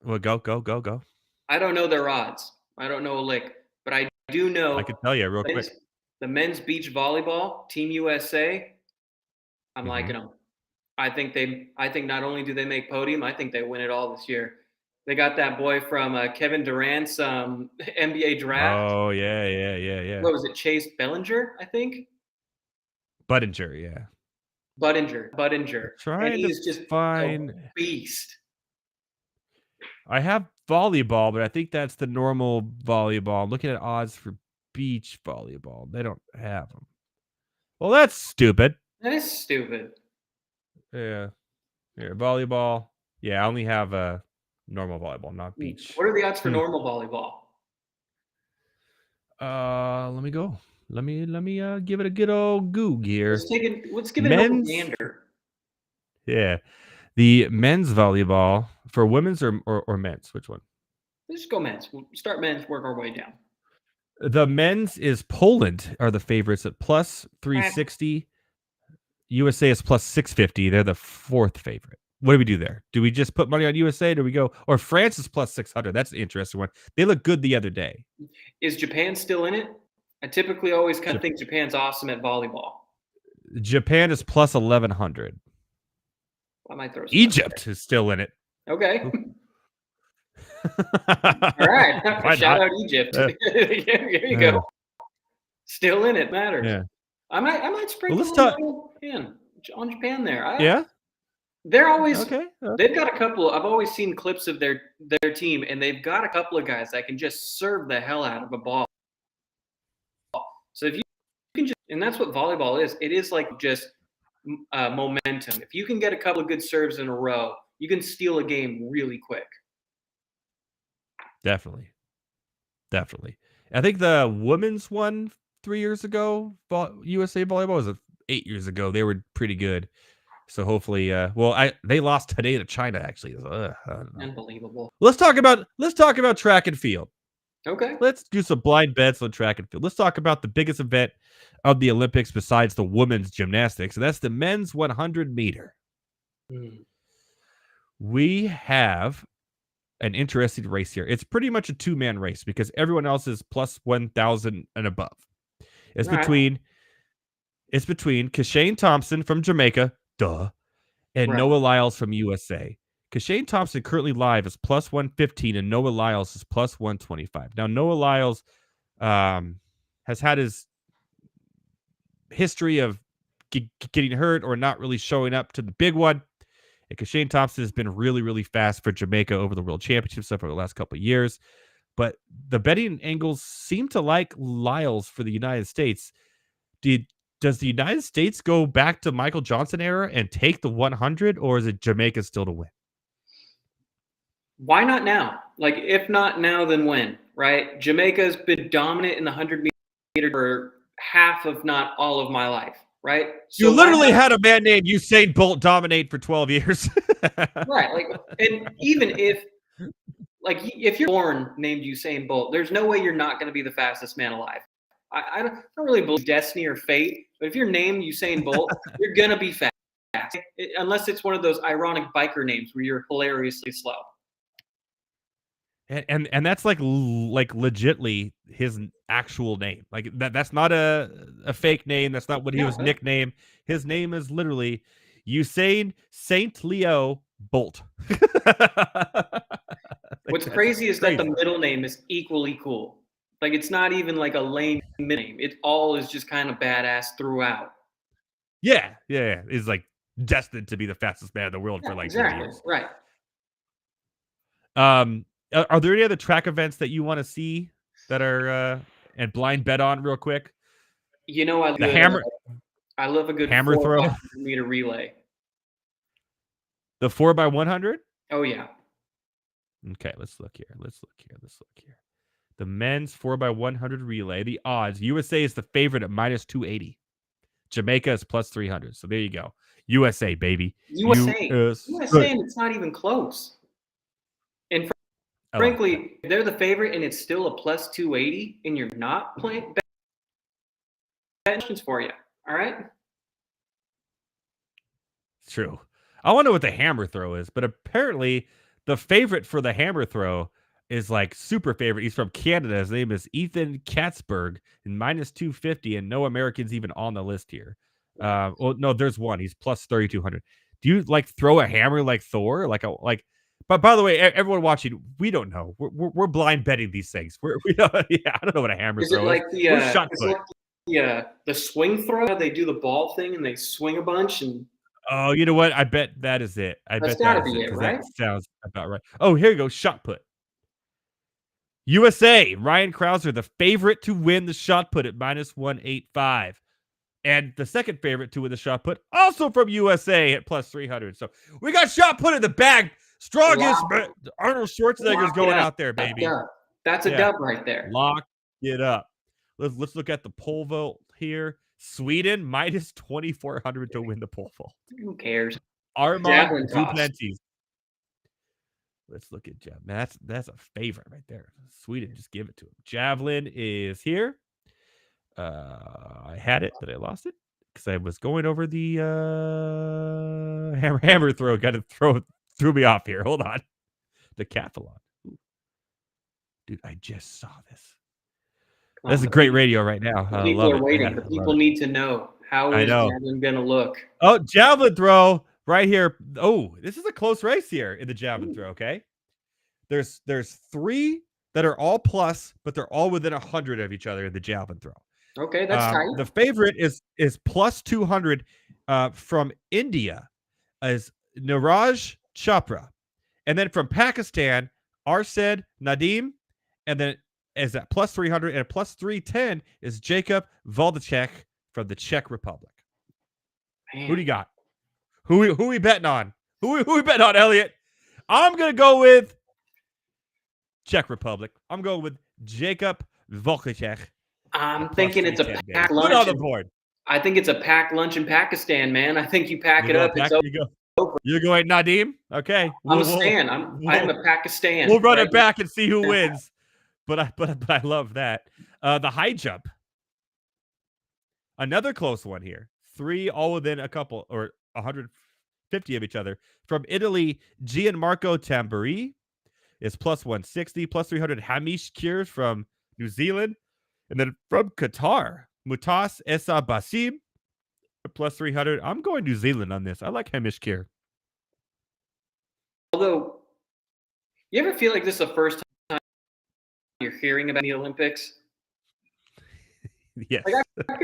well, go. I don't know their odds. I don't know a lick, but I do know. I can tell you real quick. The men's beach volleyball, Team USA. I'm liking them. I think not only do they make podium, I think they win it all this year. They got that boy from Kevin Durant's NBA draft. Oh yeah. What was it? Chase Bellinger, I think. Budinger, yeah. Budinger. Trying and he's to just find a beast. I have volleyball, but I think that's the normal volleyball. I'm looking at odds for beach volleyball. They don't have them. Well, that's stupid. That is stupid. Yeah. Here, volleyball. Yeah, I only have a normal volleyball, not beach. What are the odds for normal volleyball? Let me go. Let me give it a good old goog here. Let's give it a gander. Yeah. The men's volleyball for women's or men's? Which one? Let's go men's. We'll start men's, work our way down. The men's is Poland are the favorites at plus 360. USA is plus 650. They're the fourth favorite. What do we do there? Do we just put money on USA? Do we go? Or France is plus 600. That's the interesting one. They look good the other day. Is Japan still in it? I typically always kind of think Japan's awesome at volleyball. Japan is plus 1100. I might throw Egypt is still in it. Okay. All right. Shout out Egypt. Here you go. Still in it. Matters. Yeah. I might sprinkle on Japan there. Yeah. They're always okay. They've got a couple. I've always seen clips of their team, and they've got a couple of guys that can just serve the hell out of a ball. So if you can just, and that's what volleyball is. It is like just momentum. If you can get a couple of good serves in a row, you can steal a game really quick. Definitely. I think the women's one 3 years ago, USA volleyball was 8 years ago. They were pretty good. So hopefully, they lost today to China. Actually, Unbelievable. Let's talk about track and field. Okay. Let's do some blind bets on track and field. Let's talk about the biggest event of the Olympics besides the women's gymnastics, and that's the men's 100 meter. We have an interesting race here. It's pretty much a two-man race because everyone else is plus 1,000 and above. It's It's between Kashane Thompson from Jamaica, and Noah Lyles from USA. Kashane Thompson currently live is plus 115, and Noah Lyles is plus 125. Now, Noah Lyles has had his history of getting hurt or not really showing up to the big one. And Kashane Thompson has been really, really fast for Jamaica over the World Championship stuff over the last couple of years. But the betting angles seem to like Lyles for the United States. Does the United States go back to Michael Johnson era and take the 100, or is it Jamaica still to win? Why not now? Like, if not now, then when, right? Jamaica's been dominant in the 100 meter for half, if not all of my life, right? So you literally had a man named Usain Bolt dominate for 12 years. Right. Like, and even if you're born named Usain Bolt, there's no way you're not going to be the fastest man alive. I don't really believe destiny or fate, but if you're named Usain Bolt, you're going to be fast. Unless it's one of those ironic biker names where you're hilariously slow. And that's like legitly his actual name. Like that's not a fake name. That's not what he was nicknamed. His name is literally Usain Saint Leo Bolt. What's crazy is that the middle name is equally cool. Like, it's not even like a lame name. It all is just kind of badass throughout. Yeah. He's like destined to be the fastest man in the world for like 30 years. Right. Are there any other track events that you want to see that are and blind bet on real quick? You know, I love a good hammer throw meter relay. The 4x100? Oh yeah. Okay, let's look here. The men's 4x100 relay. The odds: USA is the favorite at minus 280. Jamaica is plus 300. So there you go. USA, baby. USA, and it's not even close. And frankly, if they're the favorite and it's still a plus 280 and you're not playing, questions for you. All right. It's true. I wonder what the hammer throw is, but apparently the favorite for the hammer throw is like super favorite. He's from Canada. His name is Ethan Katzberg, and minus 250, and no Americans even on the list here. Well, no, there's one. He's plus 3,200. Do you like throw a hammer like Thor? But by the way, everyone watching, we don't know. We're blind betting these things. We don't. Yeah, I don't know what a hammer throw is. The swing throw? They do the ball thing and they swing a bunch and. Oh, you know what? I bet that is it. That's gotta be it, right? That sounds about right. Oh, here you go. Shot put. USA, Ryan Krauser, the favorite to win the shot put at minus 185. And the second favorite to win the shot put, also from USA at plus 300. So we got shot put in the bag. Strongest Arnold Schwarzenegger's going out there, baby. That's a dub right there. Lock it up. Let's look at the pole vault here. Sweden minus 2,400 to win the pole vault. Who cares? Armand Duplantis. Let's look at Javelin. That's a favorite right there. Sweden, just give it to him. Javelin is here. I had it, but I lost it because I was going over the hammer throw. Got to threw me off here. Hold on. Decathlon. Ooh. Dude, I just saw this. That's a great radio right now. People are waiting. The people need to know. How is Javelin going to look? Oh, javelin throw right here. Oh, this is a close race here in the javelin throw, okay? There's three that are all plus, but they're all within 100 of each other in the javelin throw. Okay, that's tight. The favorite is plus 200 from India as Niraj Chopra. And then from Pakistan, Arshad Nadeem. And then is at plus 300, and plus 310 is Jacob Valdicek from the Czech Republic. Man. Who do you got? Who we betting on? Who we betting on, Elliott? I'm going to go with Czech Republic. I'm going with Jacob Valdicek. I'm thinking it's a packed lunch. Put on the board. I think it's a packed lunch in Pakistan, man. I think you pack it up. You're going Nadeem? Okay. I'm a Pakistan. We'll run it back and see who wins. But I love that. The high jump. Another close one here. Three all within a couple or 150 of each other. From Italy, Gianmarco Tamburi is plus 160, plus 300. Hamish Kir from New Zealand. And then from Qatar, Mutas Essa Basim plus 300. I'm going New Zealand on this. I like Hamish Keir. Although, you ever feel like this is the first time you're hearing about the Olympics? Yes,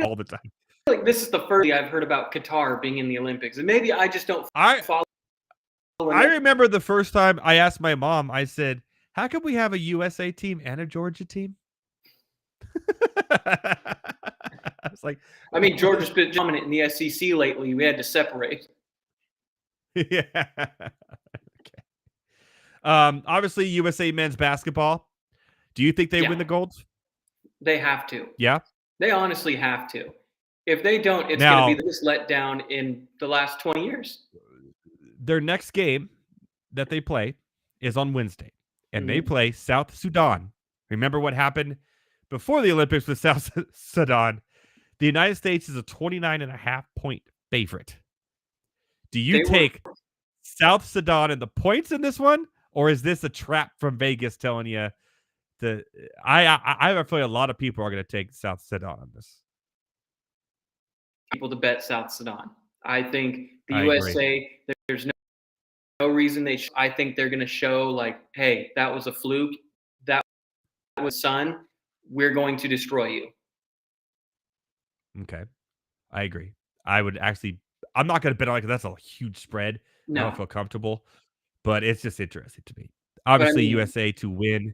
all the time. I feel like this is the first I've heard about Qatar being in the Olympics, and maybe I just don't follow. I remember the first time I asked my mom, I said, how come we have a USA team and a Georgia team? I was like, I mean, Georgia's been dominant in the SEC lately. We had to separate. Yeah. Okay. Obviously, USA men's basketball. Do you think they win the gold? They have to. Yeah. They honestly have to. If they don't, it's going to be the biggest letdown in the last 20 years. Their next game that they play is on Wednesday, and they play South Sudan. Remember what happened before the Olympics with South Sudan? The United States is a 29.5-point favorite. Do you take South Sudan and the points in this one, or is this a trap from Vegas telling you that I have a feeling a lot of people are going to take South Sudan on this? People to bet South Sudan. I think the USA, there's no reason I think they're going to show like, hey, that was a fluke. That was sun. We're going to destroy you. Okay. I agree. I'm not going to bet on it because that's a huge spread. No. I don't feel comfortable, but it's just interesting to me. Obviously, USA to win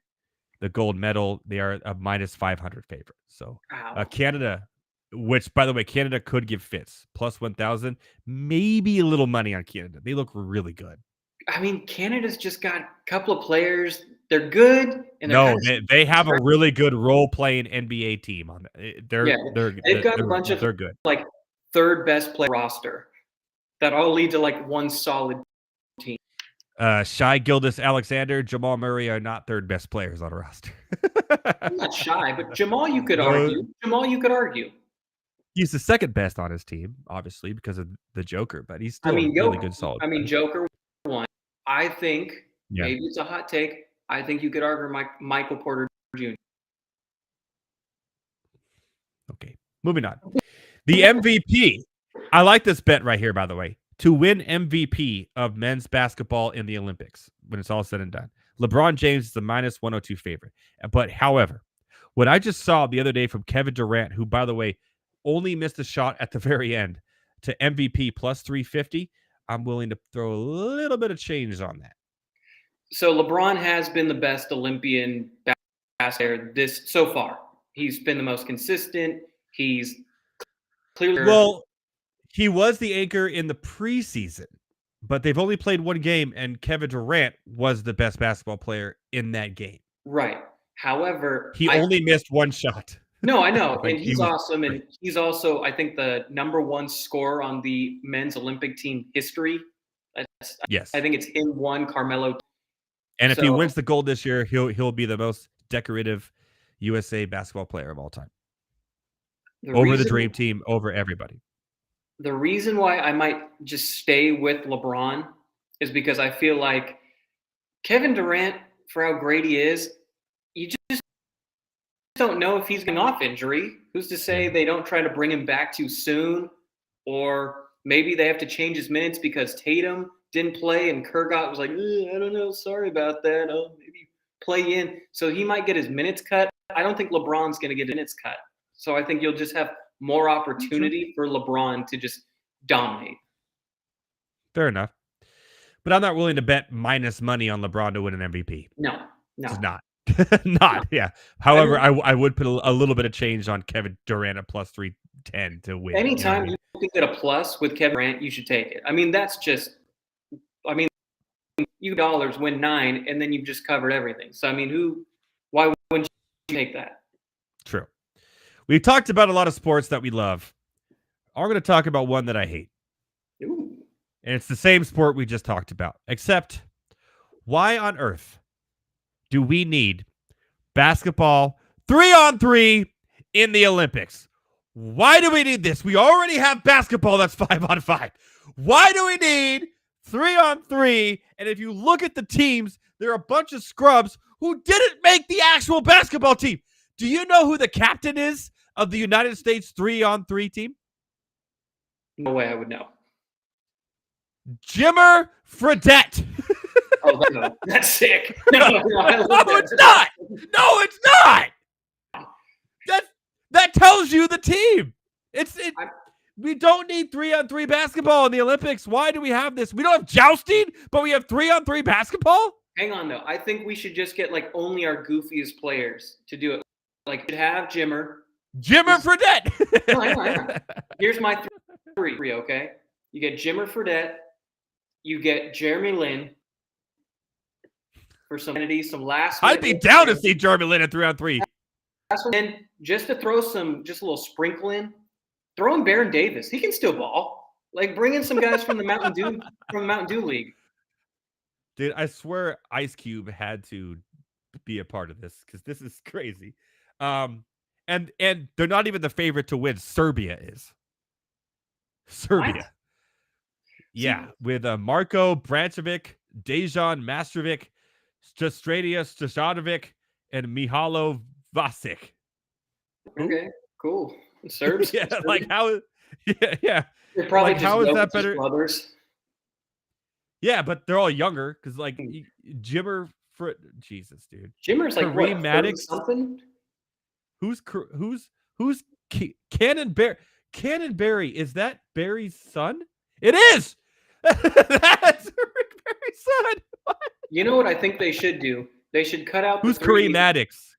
the gold medal, they are a minus 500 favorite. So Canada, which, by the way, Canada could give fits. Plus 1,000. Maybe a little money on Canada. They look really good. I mean, Canada's just got a couple of players. They're good. And they have a really good role-playing NBA team on it. They've got a bunch of good, like third best player roster that all lead to like one solid team. Shai Gilgeous-Alexander, Jamal Murray are not third best players on a roster. I'm not Shai, but Jamal, you could argue. He's the second best on his team, obviously, because of the Joker, but he's still really good, solid. I mean, Joker won. I think maybe it's a hot take. I think you could argue Michael Porter Jr. Okay, moving on. The MVP. I like this bet right here, by the way. To win MVP of men's basketball in the Olympics when it's all said and done. LeBron James is the minus 102 favorite. But, however, what I just saw the other day from Kevin Durant, who, by the way, only missed a shot at the very end, to MVP plus 350, I'm willing to throw a little bit of change on that. So LeBron has been the best Olympian basketball player so far. He's been the most consistent. He's clearly... Well, he was the anchor in the preseason, but they've only played one game, and Kevin Durant was the best basketball player in that game. Right. However... He only missed one shot. No, I know, and he's awesome, and he's also, I think, the #1 scorer on the men's Olympic team history. Yes. I think it's him, Carmelo. And if he wins the gold this year, he'll be the most decorative USA basketball player of all time. Over the Dream Team, over everybody. The reason why I might just stay with LeBron is because I feel like Kevin Durant, for how great he is, you just don't know if he's getting off injury. Who's to say they don't try to bring him back too soon? Or maybe they have to change his minutes because Tatum didn't play and Kurgat was like, I don't know, sorry about that. Oh, maybe play in. So he might get his minutes cut. I don't think LeBron's going to get minutes cut. So I think you'll just have more opportunity for LeBron to just dominate. Fair enough. But I'm not willing to bet minus money on LeBron to win an MVP. No. It's not. Yeah. However, I would put a little bit of change on Kevin Durant at plus 310 to win. Anytime you can get a plus with Kevin Durant, you should take it. I mean, that's just, you dollars win 9, and then you've just covered everything. So, I mean, why wouldn't you take that? True. We've talked about a lot of sports that we love. I'm going to talk about one that I hate. Ooh. And it's the same sport we just talked about, except why on earth do we need basketball 3-on-3 in the Olympics? Why do we need this? We already have basketball that's 5-on-5. Why do we need 3-on-3? And if you look at the teams, there are a bunch of scrubs who didn't make the actual basketball team. Do you know who the captain is of the United States 3-on-3 team? No way I would know. Jimmer Fredette. Oh, no, that's sick. No, it's not. No, it's not. That tells you the team. We don't need 3-on-3 basketball in the Olympics. Why do we have this? We don't have jousting, but we have 3-on-3 basketball? Hang on, though. I think we should just get, like, only our goofiest players to do it. Like, you'd have Jimmer Fredette. No, hang on. Here's my three, okay? You get Jimmer Fredette. You get Jeremy Lin for some last. I'd be down to see Jeremy Lin at 3-on-3. And just to throw just a little sprinkle in, throw in Baron Davis. He can still ball. Like, bring in some guys from the Mountain Dew League. Dude, I swear Ice Cube had to be a part of this because this is crazy. And they're not even the favorite to win. Serbia is. Serbia. What? Yeah, with Marko Brancevic, Dejan Mastrovic, Stradia Stojanovic, and Mihalo Vasic. Okay, cool. Serbs. Yeah, Serbs. Like how? Yeah. They're probably like how is that better? Brothers. Yeah, but they're all younger because like Jimmer for Jesus, dude. Jimmer's like Kareem what, Maddox something? Who's Cannon Barry? Cannon Barry, is that Barry's son? It is. That's Rick Barry's son. What? You know what I think they should do? They should cut out. Who's Kareem Maddox?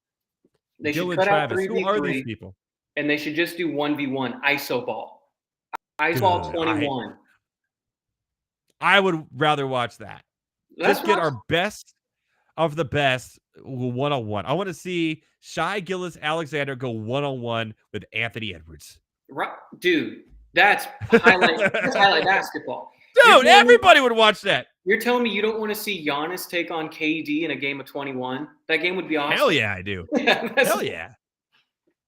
They Dylan should cut Travis. out 3v3. Who are these people? And they should just do 1v1 ISO ball. ISO ball 21. I would rather watch that. Just get our best of the best one-on-one. I want to see Shai Gilgeous-Alexander go one-on-one with Anthony Edwards. Dude, that's highlight basketball. Dude, everybody would watch that. You're telling me you don't want to see Giannis take on KD in a game of 21? That game would be awesome. Hell yeah, I do. Hell yeah.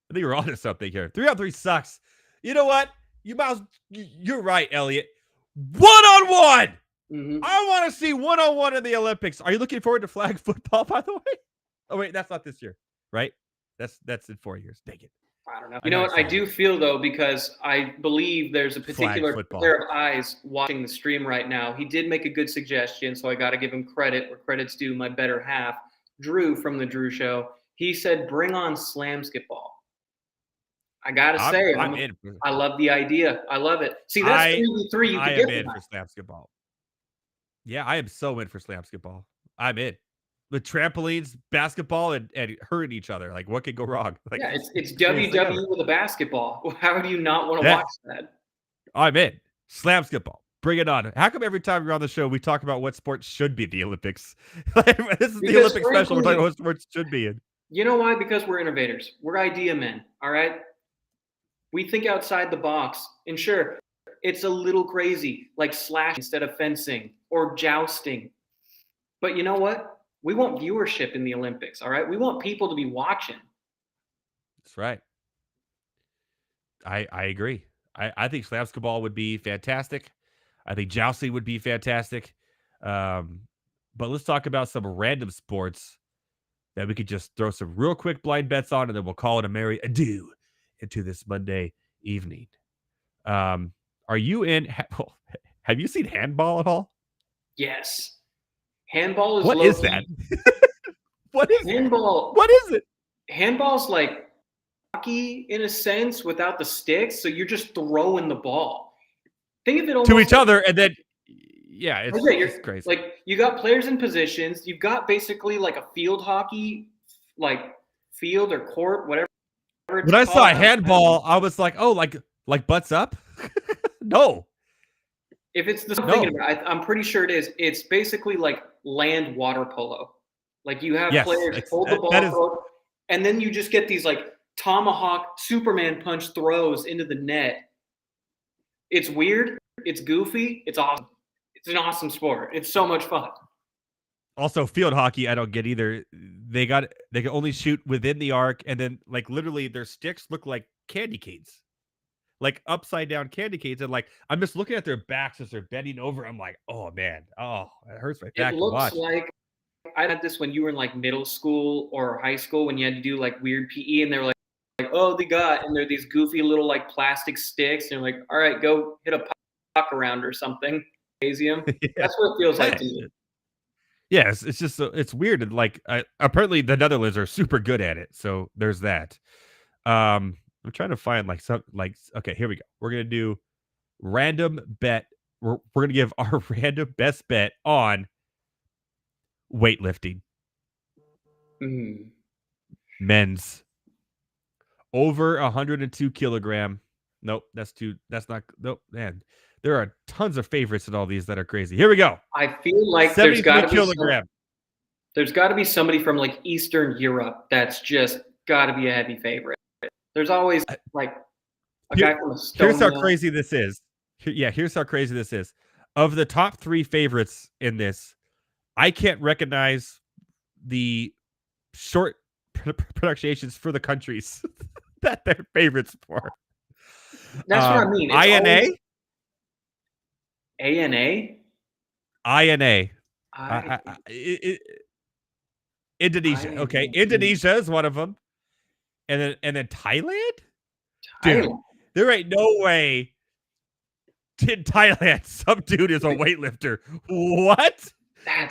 I think we're onto something here. 3-on-3 sucks. You know what? You're right, Elliott. One-on-one. Mm-hmm. I want to see one-on-one in the Olympics. Are you looking forward to flag football, by the way? Oh, wait, that's not this year, right? That's in 4 years. Dang it. I don't know. You know what? I do feel, though, because I believe there's a particular pair of eyes watching the stream right now. He did make a good suggestion, so I got to give him credit where credit's due. My better half, Drew from the Drew Show, he said, bring on Slamsketball. I got to say, I love the idea. I love it. See, that's 3v3 you can get. I am in for Slamsketball. Yeah, I am so in for Slamsketball. I'm in. With trampolines, basketball, and hurting each other. Like, what could go wrong? Like, yeah, it's WWE with a basketball. How do you not want to watch that? I'm in. Slamsketball. Bring it on. How come every time you're on the show, we talk about what sports should be the Olympics? This is the Olympic special. We're talking about what sports should be in. You know why? Because we're innovators. We're idea men, all right? We think outside the box. And sure, it's a little crazy, like slash instead of fencing or jousting. But you know what? We want viewership in the Olympics, all right? We want people to be watching. That's right. I agree. I think Slamsketball would be fantastic. I think jousting would be fantastic. But let's talk about some random sports that we could just throw some real quick blind bets on, and then we'll call it a merry adieu into this Monday evening. Are you in? Have you seen handball at all? Yes. Handball is what is that? What is handball? What is it? Handball's like hockey in a sense without the sticks, so you're just throwing the ball. Think of it almost to each other, and then it's crazy. Like you got players in positions. You've got basically like a field hockey, like field or court, whatever. When I saw a handball, I was like, oh, like butts up. No. If it's the thing, I'm pretty sure it is. It's basically like land water polo. Like you have players hold the ball, and then you just get these like tomahawk Superman punch throws into the net. It's weird. It's goofy. It's awesome. It's an awesome sport. It's so much fun. Also, field hockey, I don't get either. They can only shoot within the arc, and then like literally their sticks look like candy canes. Like upside down candy canes, and like I'm just looking at their backs as they're bending over. I'm like, oh man, it hurts my back. It looks like I had this when you were in like middle school or high school when you had to do like weird PE, and they were like oh, they got, and they're these goofy little like plastic sticks, and you're like, all right, go hit a puck around or something. Gymnasium. Yeah. That's what it feels like to me. Yes, it's just it's weird. And like apparently the Netherlands are super good at it. So there's that. I'm trying to find like some like okay, here we go. We're gonna do random bet. We're gonna give our random best bet on weightlifting. Men's over 102 kilogram. Nope, that's not. Nope, man. There are tons of favorites in all these that are crazy. Here we go. I feel like there's got to be somebody from like Eastern Europe that's just got to be a heavy favorite. There's always like a guy from Estonia. Here's how crazy this is. Here's how crazy this is. Of the top 3 favorites in this, I can't recognize the short pronunciations for the countries that they're favorites for. That's what I mean. INA? ANA? INA. Indonesia. INA. Okay. Indonesia is one of them. And then Thailand? Dude, there ain't no way in Thailand some dude is a weightlifter. What?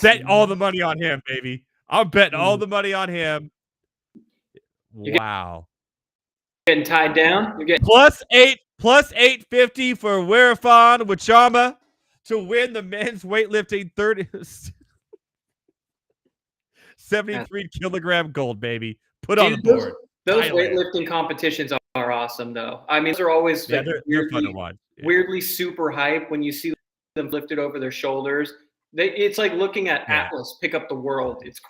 Bet all the money on him, baby. I'm betting all the money on him. Wow. Getting tied down? You're getting plus 850 for Wirafan Wachama to win the men's weightlifting 73 kilogram gold, baby. Put on the board. Those weightlifting competitions are awesome, though. I mean, those are always they're fun to watch. Yeah. Weirdly super hype when you see them lifted over their shoulders. It's like looking at Atlas pick up the world. It's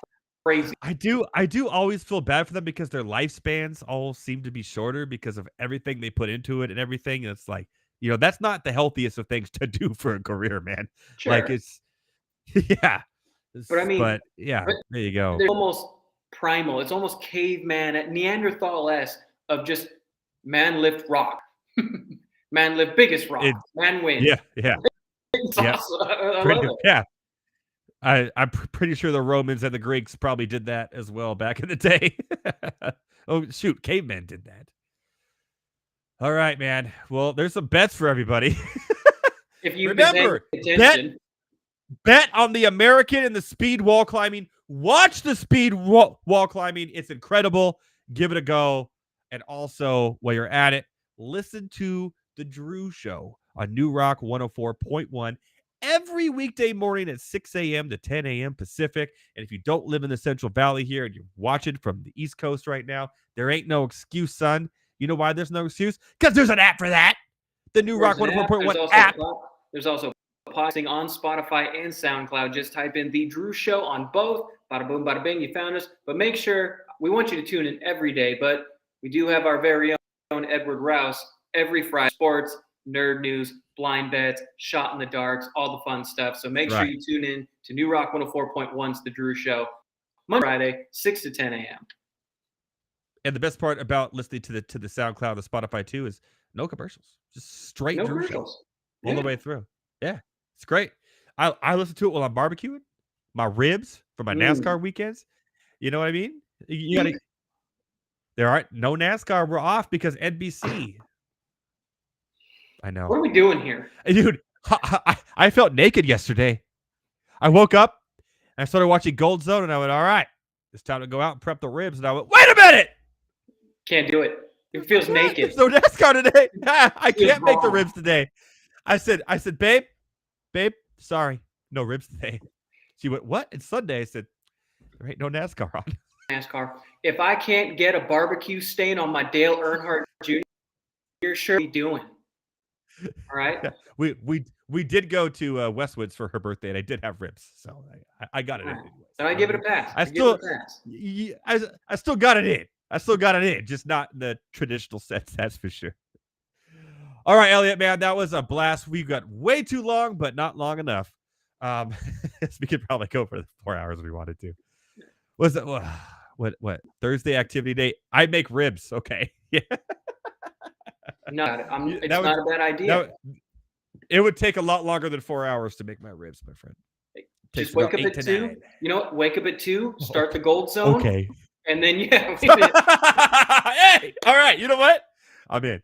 crazy. I do always feel bad for them because their lifespans all seem to be shorter because of everything they put into it and everything. And it's like, that's not the healthiest of things to do for a career, man. Sure. Like it's yeah. But there you go. They're almost primal. It's almost caveman at Neanderthal-esque of just man lift rock. Man lift biggest rock. Man win. Yeah. It's awesome. I love it. Yeah. I'm pretty sure the Romans and the Greeks probably did that as well back in the day. Oh, shoot. Cavemen did that. All right, man. Well, there's some bets for everybody. If you remember, bet on the American and the speed wall climbing. Watch the speed wall climbing. It's incredible. Give it a go. And also, while you're at it, listen to The Drew Show on New Rock 104.1 every weekday morning at 6 a.m. to 10 a.m. Pacific. And if you don't live in the Central Valley here and you're watching from the East Coast right now, there ain't no excuse, son. You know why there's no excuse? Because there's an app for that. The New Rock 104.1 app. There's also podcasting on Spotify and SoundCloud. Just type in The Drew Show on both. Bada boom, bada bing, you found us. But make sure, we want you to tune in every day, but we do have our very own Edward Raus every Friday. Sports, nerd news, blind bets, shot in the darks, all the fun stuff. So make sure you tune in to New Rock 104.1's The Drew Show, Monday, Friday, 6 to 10 a.m. And the best part about listening to the SoundCloud, the Spotify too, is no commercials. Just straight Drew Show all the way through. Yeah, it's great. I listen to it while I'm barbecuing my ribs for my NASCAR weekends. You know what I mean? You gotta. There aren't no NASCAR. We're off because NBC. I know. What are we doing here? Dude, I felt naked yesterday. I woke up and I started watching Gold Zone and I went, all right, it's time to go out and prep the ribs. And I went, wait a minute. Can't do it. It feels naked. There's no NASCAR today. I can't make the ribs today. I said, babe, sorry, no ribs today. She went, what? It's Sunday. I said, there ain't no NASCAR on. NASCAR. If I can't get a barbecue stain on my Dale Earnhardt Jr., you're sure be doing. All right. Yeah, we did go to Westwoods for her birthday, and I did have ribs, so I got it in. And I give it a pass. I still got it in. I still got it in, just not in the traditional sense. That's for sure. All right, Elliott, man, that was a blast. We got way too long, but not long enough. We could probably go for the 4 hours if we wanted to. Was it what Thursday activity day? I make ribs. Okay, yeah. No, it's not a bad idea. It would take a lot longer than 4 hours to make my ribs, my friend. Just wake up at 2. You know what? Wake up at 2. Start the Gold Zone. Okay. And then, yeah. Hey, all right. You know what? I'm in.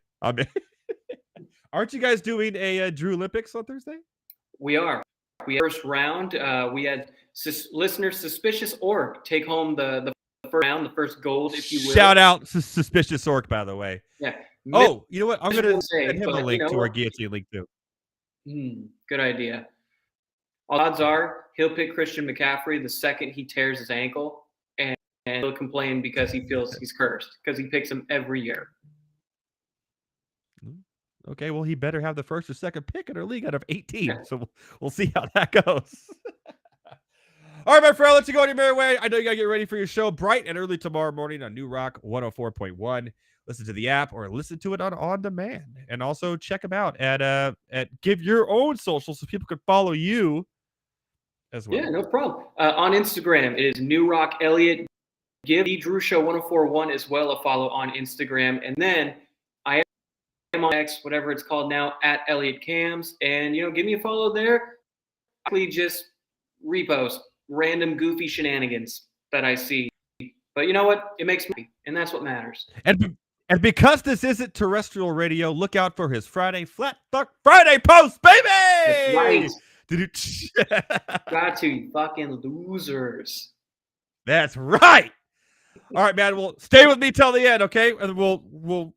Aren't you guys doing a Drew Olympics on Thursday? We are. We had first round. We had listeners Suspicious Orc take home the first round, the first gold, if you will. Shout out to Suspicious Orc, by the way. Yeah. Oh, you know what? I'm going to send him a link to our guillotine link too. Good idea. Odds are he'll pick Christian McCaffrey the second he tears his ankle, and he'll complain because he feels he's cursed because he picks him every year. Okay, well, he better have the first or second pick in our league out of 18. Yeah. So we'll see how that goes. All right, my friend, let's go on your merry way. I know you got to get ready for your show bright and early tomorrow morning on New Rock 104.1. Listen to the app or listen to it on demand. And also check them out at Give Your Own Social so people can follow you as well. Yeah, no problem. On Instagram, it is New Rock Elliott. Give the Drew Show 104.1 as well a follow on Instagram. And then I am on X, whatever it's called now, at Elliott Jams. And, give me a follow there. Please just repost random goofy shenanigans that I see. But you know what? It makes me happy, and that's what matters. And because this isn't terrestrial radio, look out for his Friday Flat Fuck Friday post, baby! That's right. Got to, you fucking losers. That's right. All right, man. Well, stay with me till the end, okay? And we'll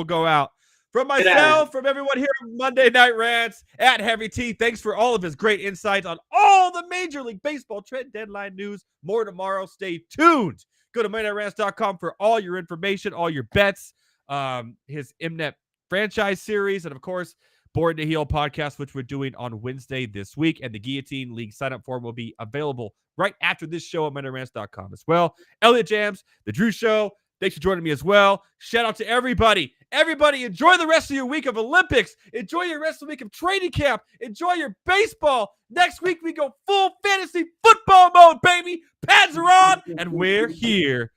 go out. From myself, from everyone here on Monday Night Rants, at Heavy T, thanks for all of his great insights on all the Major League Baseball trade deadline news. More tomorrow. Stay tuned. Go to MondayNightRants.com for all your information, all your bets, his MNET franchise series, and, of course, Born to Heal podcast, which we're doing on Wednesday this week. And the Guillotine League sign-up form will be available right after this show at MondayNightRants.com as well. Elliott Jams, The Drew Show, thanks for joining me as well. Shout out to everybody. Everybody, enjoy the rest of your week of Olympics. Enjoy your rest of the week of training camp. Enjoy your baseball. Next week, we go full fantasy football mode, baby. Pads are on, and we're here.